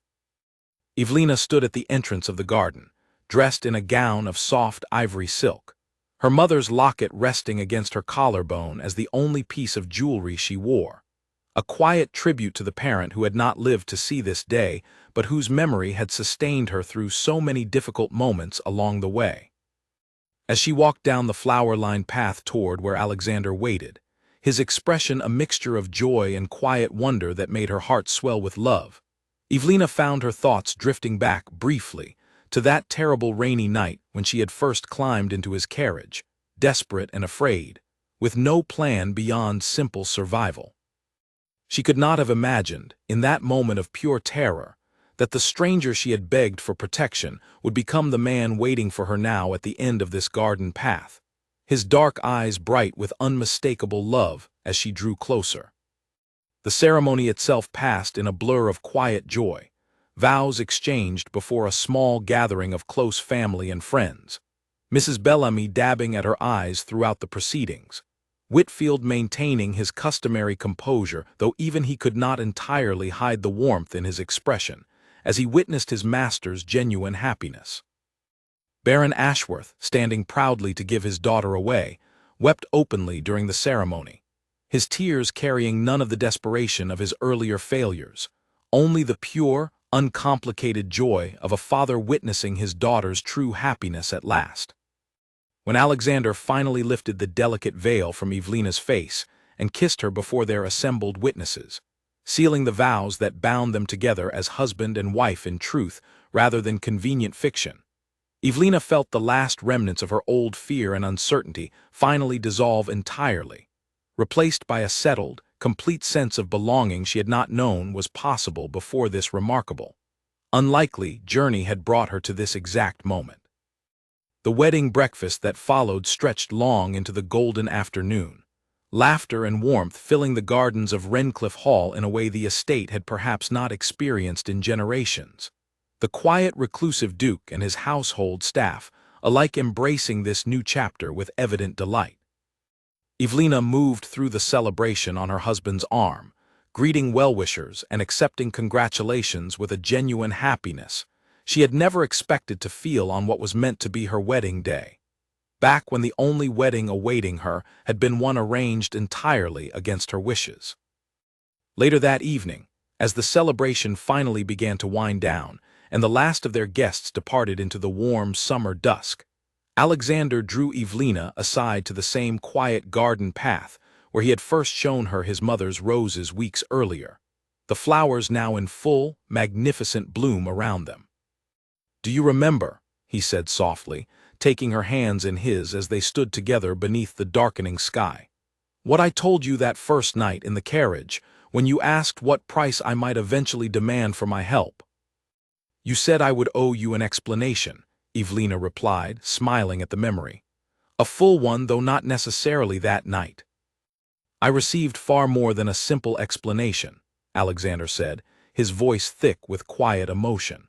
Speaker 1: Evelina stood at the entrance of the garden, dressed in a gown of soft ivory silk, her mother's locket resting against her collarbone as the only piece of jewelry she wore, a quiet tribute to the parent who had not lived to see this day, but whose memory had sustained her through so many difficult moments along the way. As she walked down the flower-lined path toward where Alexander waited, his expression a mixture of joy and quiet wonder that made her heart swell with love, Evelina found her thoughts drifting back briefly to that terrible rainy night when she had first climbed into his carriage, desperate and afraid, with no plan beyond simple survival. She could not have imagined, in that moment of pure terror, that the stranger she had begged for protection would become the man waiting for her now at the end of this garden path, his dark eyes bright with unmistakable love as she drew closer. The ceremony itself passed in a blur of quiet joy, vows exchanged before a small gathering of close family and friends, Mrs. Bellamy dabbing at her eyes throughout the proceedings, Whitfield maintaining his customary composure, though even he could not entirely hide the warmth in his expression, as he witnessed his master's genuine happiness. Baron Ashworth, standing proudly to give his daughter away, wept openly during the ceremony, his tears carrying none of the desperation of his earlier failures, only the pure, uncomplicated joy of a father witnessing his daughter's true happiness at last. When Alexander finally lifted the delicate veil from Evelina's face and kissed her before their assembled witnesses, sealing the vows that bound them together as husband and wife in truth rather than convenient fiction, Evelina felt the last remnants of her old fear and uncertainty finally dissolve entirely, replaced by a settled, complete sense of belonging she had not known was possible before this remarkable, unlikely journey had brought her to this exact moment. The wedding breakfast that followed stretched long into the golden afternoon, laughter and warmth filling the gardens of Redcliffe Hall in a way the estate had perhaps not experienced in generations, the quiet, reclusive Duke and his household staff alike embracing this new chapter with evident delight. Evelina moved through the celebration on her husband's arm, greeting well-wishers and accepting congratulations with a genuine happiness she had never expected to feel on what was meant to be her wedding day, back when the only wedding awaiting her had been one arranged entirely against her wishes. Later that evening, as the celebration finally began to wind down and the last of their guests departed into the warm summer dusk, Alexander drew Evelina aside to the same quiet garden path where he had first shown her his mother's roses weeks earlier, the flowers now in full, magnificent bloom around them. "Do you remember," he said softly, taking her hands in his as they stood together beneath the darkening sky, "what I told you that first night in the carriage when you asked what price I might eventually demand for my help?" "You said I would owe you an explanation," Evelina replied, smiling at the memory. "A full one, though not necessarily that night." "I received far more than a simple explanation," Alexander said, his voice thick with quiet emotion.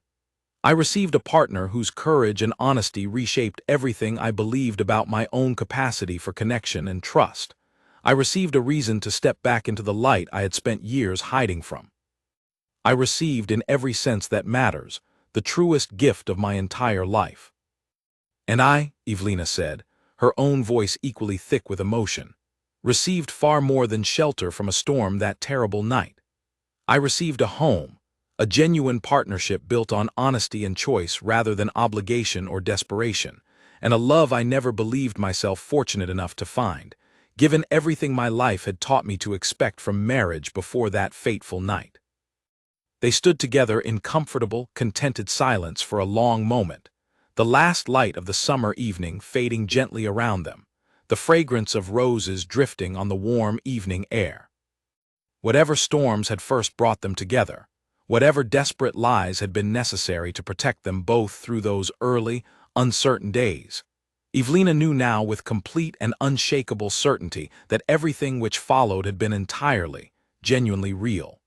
Speaker 1: "I received a partner whose courage and honesty reshaped everything I believed about my own capacity for connection and trust. I received a reason to step back into the light I had spent years hiding from. I received, in every sense that matters, the truest gift of my entire life." "And I," Evelina said, her own voice equally thick with emotion, "received far more than shelter from a storm that terrible night. I received a home, a genuine partnership built on honesty and choice rather than obligation or desperation, and a love I never believed myself fortunate enough to find, given everything my life had taught me to expect from marriage before that fateful night." They stood together in comfortable, contented silence for a long moment, the last light of the summer evening fading gently around them, the fragrance of roses drifting on the warm evening air. Whatever storms had first brought them together, whatever desperate lies had been necessary to protect them both through those early, uncertain days, Evelina knew now with complete and unshakable certainty that everything which followed had been entirely, genuinely real.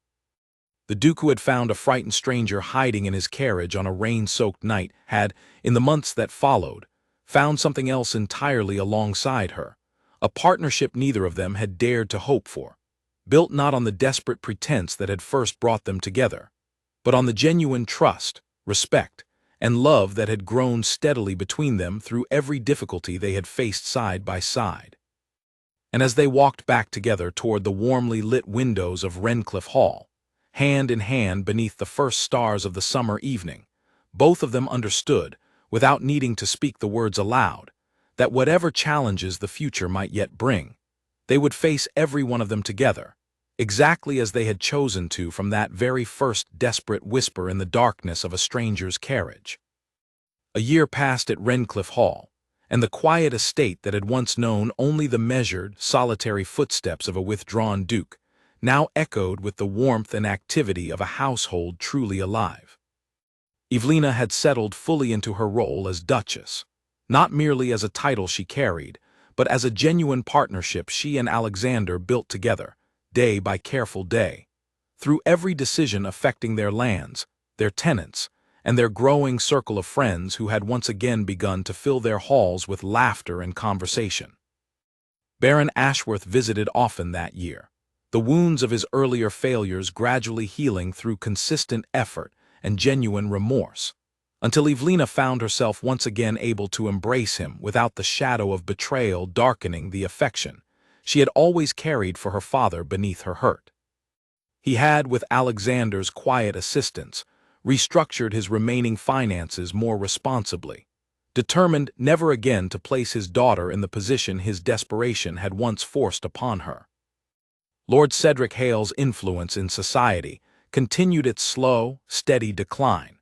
Speaker 1: The Duke, who had found a frightened stranger hiding in his carriage on a rain-soaked night, had, in the months that followed, found something else entirely alongside her, a partnership neither of them had dared to hope for, built not on the desperate pretense that had first brought them together, but on the genuine trust, respect, and love that had grown steadily between them through every difficulty they had faced side by side. And as they walked back together toward the warmly lit windows of Redcliffe Hall, hand in hand beneath the first stars of the summer evening, both of them understood, without needing to speak the words aloud, that whatever challenges the future might yet bring, they would face every one of them together, exactly as they had chosen to from that very first desperate whisper in the darkness of a stranger's carriage. A year passed at Redcliffe Hall, and the quiet estate that had once known only the measured, solitary footsteps of a withdrawn duke now echoed with the warmth and activity of a household truly alive. Evelina had settled fully into her role as Duchess, not merely as a title she carried, but as a genuine partnership she and Alexander built together, day by careful day. Through every decision affecting their lands, their tenants, and their growing circle of friends who had once again begun to fill their halls with laughter and conversation. Baron Ashworth visited often that year, the wounds of his earlier failures gradually healing through consistent effort and genuine remorse, until Evelina found herself once again able to embrace him without the shadow of betrayal darkening the affection she had always carried for her father beneath her hurt. He had, with Alexander's quiet assistance, restructured his remaining finances more responsibly, determined never again to place his daughter in the position his desperation had once forced upon her. Lord Cedric Hale's influence in society continued its slow, steady decline,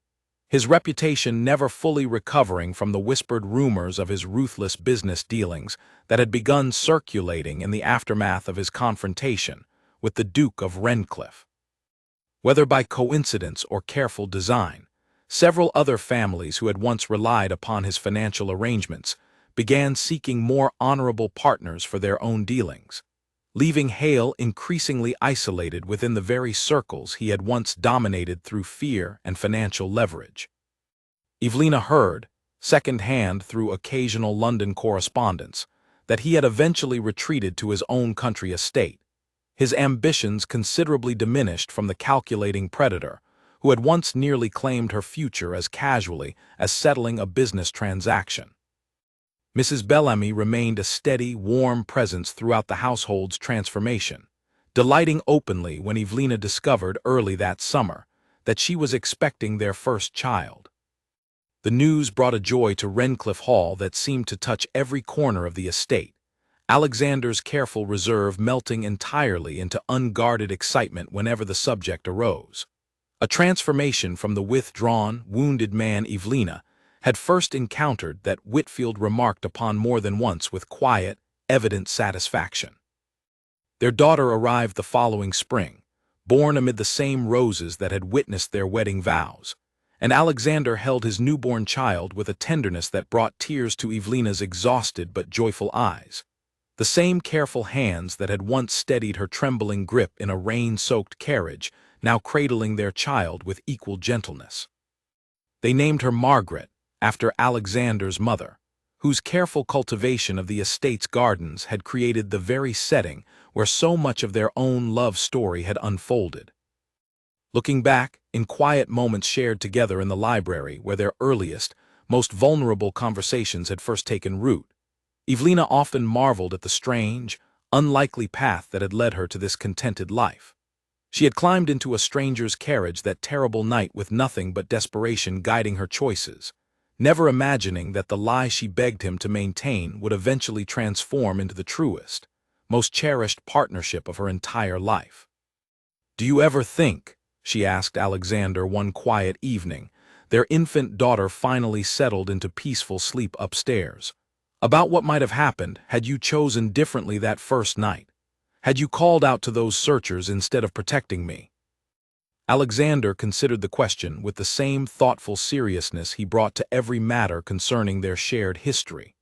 Speaker 1: his reputation never fully recovering from the whispered rumors of his ruthless business dealings that had begun circulating in the aftermath of his confrontation with the Duke of Redcliffe. Whether by coincidence or careful design, several other families who had once relied upon his financial arrangements began seeking more honorable partners for their own dealings, leaving Hale increasingly isolated within the very circles he had once dominated through fear and financial leverage. Evelina heard, second-hand through occasional London correspondence, that he had eventually retreated to his own country estate, his ambitions considerably diminished from the calculating predator who had once nearly claimed her future as casually as settling a business transaction. Mrs. Bellamy remained a steady, warm presence throughout the household's transformation, delighting openly when Evelina discovered early that summer that she was expecting their first child. The news brought a joy to Redcliffe Hall that seemed to touch every corner of the estate, Alexander's careful reserve melting entirely into unguarded excitement whenever the subject arose. A transformation from the withdrawn, wounded man Evelina had first encountered that Whitfield remarked upon more than once with quiet, evident satisfaction. Their daughter arrived the following spring, born amid the same roses that had witnessed their wedding vows, and Alexander held his newborn child with a tenderness that brought tears to Evelina's exhausted but joyful eyes. The same careful hands that had once steadied her trembling grip in a rain-soaked carriage, now cradling their child with equal gentleness. They named her Margaret, after Alexander's mother, whose careful cultivation of the estate's gardens had created the very setting where so much of their own love story had unfolded. Looking back, in quiet moments shared together in the library where their earliest, most vulnerable conversations had first taken root, Evelina often marveled at the strange, unlikely path that had led her to this contented life. She had climbed into a stranger's carriage that terrible night with nothing but desperation guiding her choices, never imagining that the lie she begged him to maintain would eventually transform into the truest, most cherished partnership of her entire life. "Do you ever think," she asked Alexander one quiet evening, their infant daughter finally settled into peaceful sleep upstairs, "about what might have happened had you chosen differently that first night? Had you called out to those searchers instead of protecting me?" Alexander considered the question with the same thoughtful seriousness he brought to every matter concerning their shared history.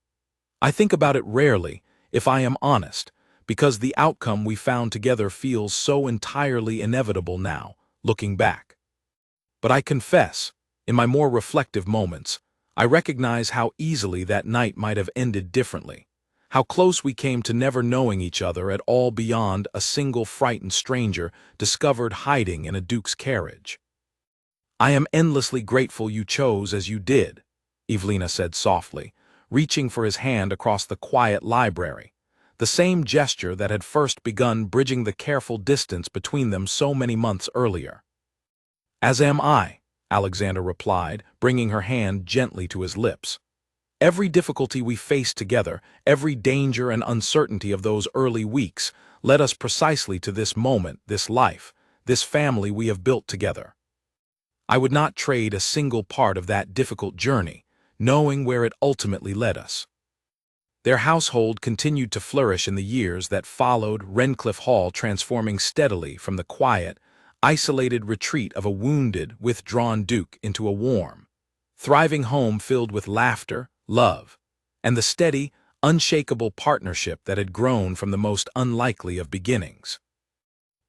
Speaker 1: "I think about it rarely, if I am honest, because the outcome we found together feels so entirely inevitable now, looking back. But I confess, in my more reflective moments, I recognize how easily that night might have ended differently, how close we came to never knowing each other at all beyond a single frightened stranger discovered hiding in a duke's carriage." "I am endlessly grateful you chose as you did," Evelina said softly, reaching for his hand across the quiet library, the same gesture that had first begun bridging the careful distance between them so many months earlier. "As am I," Alexander replied, bringing her hand gently to his lips. "Every difficulty we faced together, every danger and uncertainty of those early weeks, led us precisely to this moment, this life, this family we have built together. I would not trade a single part of that difficult journey, knowing where it ultimately led us." Their household continued to flourish in the years that followed, Redcliffe Hall transforming steadily from the quiet, isolated retreat of a wounded, withdrawn duke into a warm, thriving home filled with laughter, love, and the steady, unshakable partnership that had grown from the most unlikely of beginnings.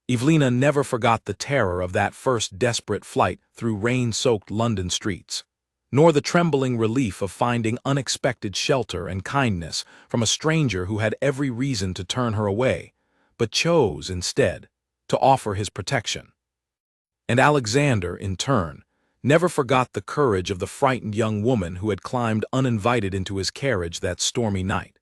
Speaker 1: Evelina never forgot the terror of that first desperate flight through rain-soaked London streets, nor the trembling relief of finding unexpected shelter and kindness from a stranger who had every reason to turn her away, but chose, instead, to offer his protection. And Alexander, in turn, never forgot the courage of the frightened young woman who had climbed uninvited into his carriage that stormy night,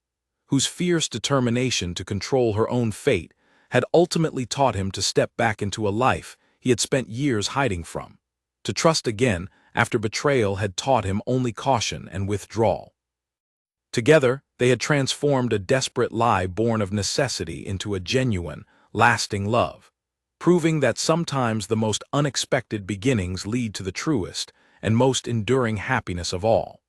Speaker 1: whose fierce determination to control her own fate had ultimately taught him to step back into a life he had spent years hiding from, to trust again after betrayal had taught him only caution and withdrawal. Together, they had transformed a desperate lie born of necessity into a genuine, lasting love, proving that sometimes the most unexpected beginnings lead to the truest and most enduring happiness of all.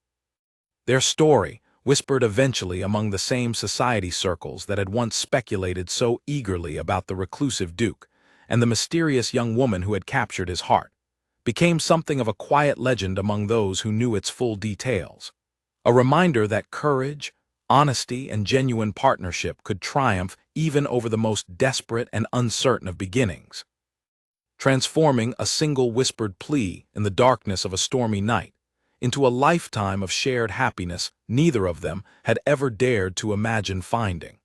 Speaker 1: Their story, whispered eventually among the same society circles that had once speculated so eagerly about the reclusive duke and the mysterious young woman who had captured his heart, became something of a quiet legend among those who knew its full details, a reminder that courage, honesty, and genuine partnership could triumph even over the most desperate and uncertain of beginnings, transforming a single whispered plea in the darkness of a stormy night into a lifetime of shared happiness neither of them had ever dared to imagine finding.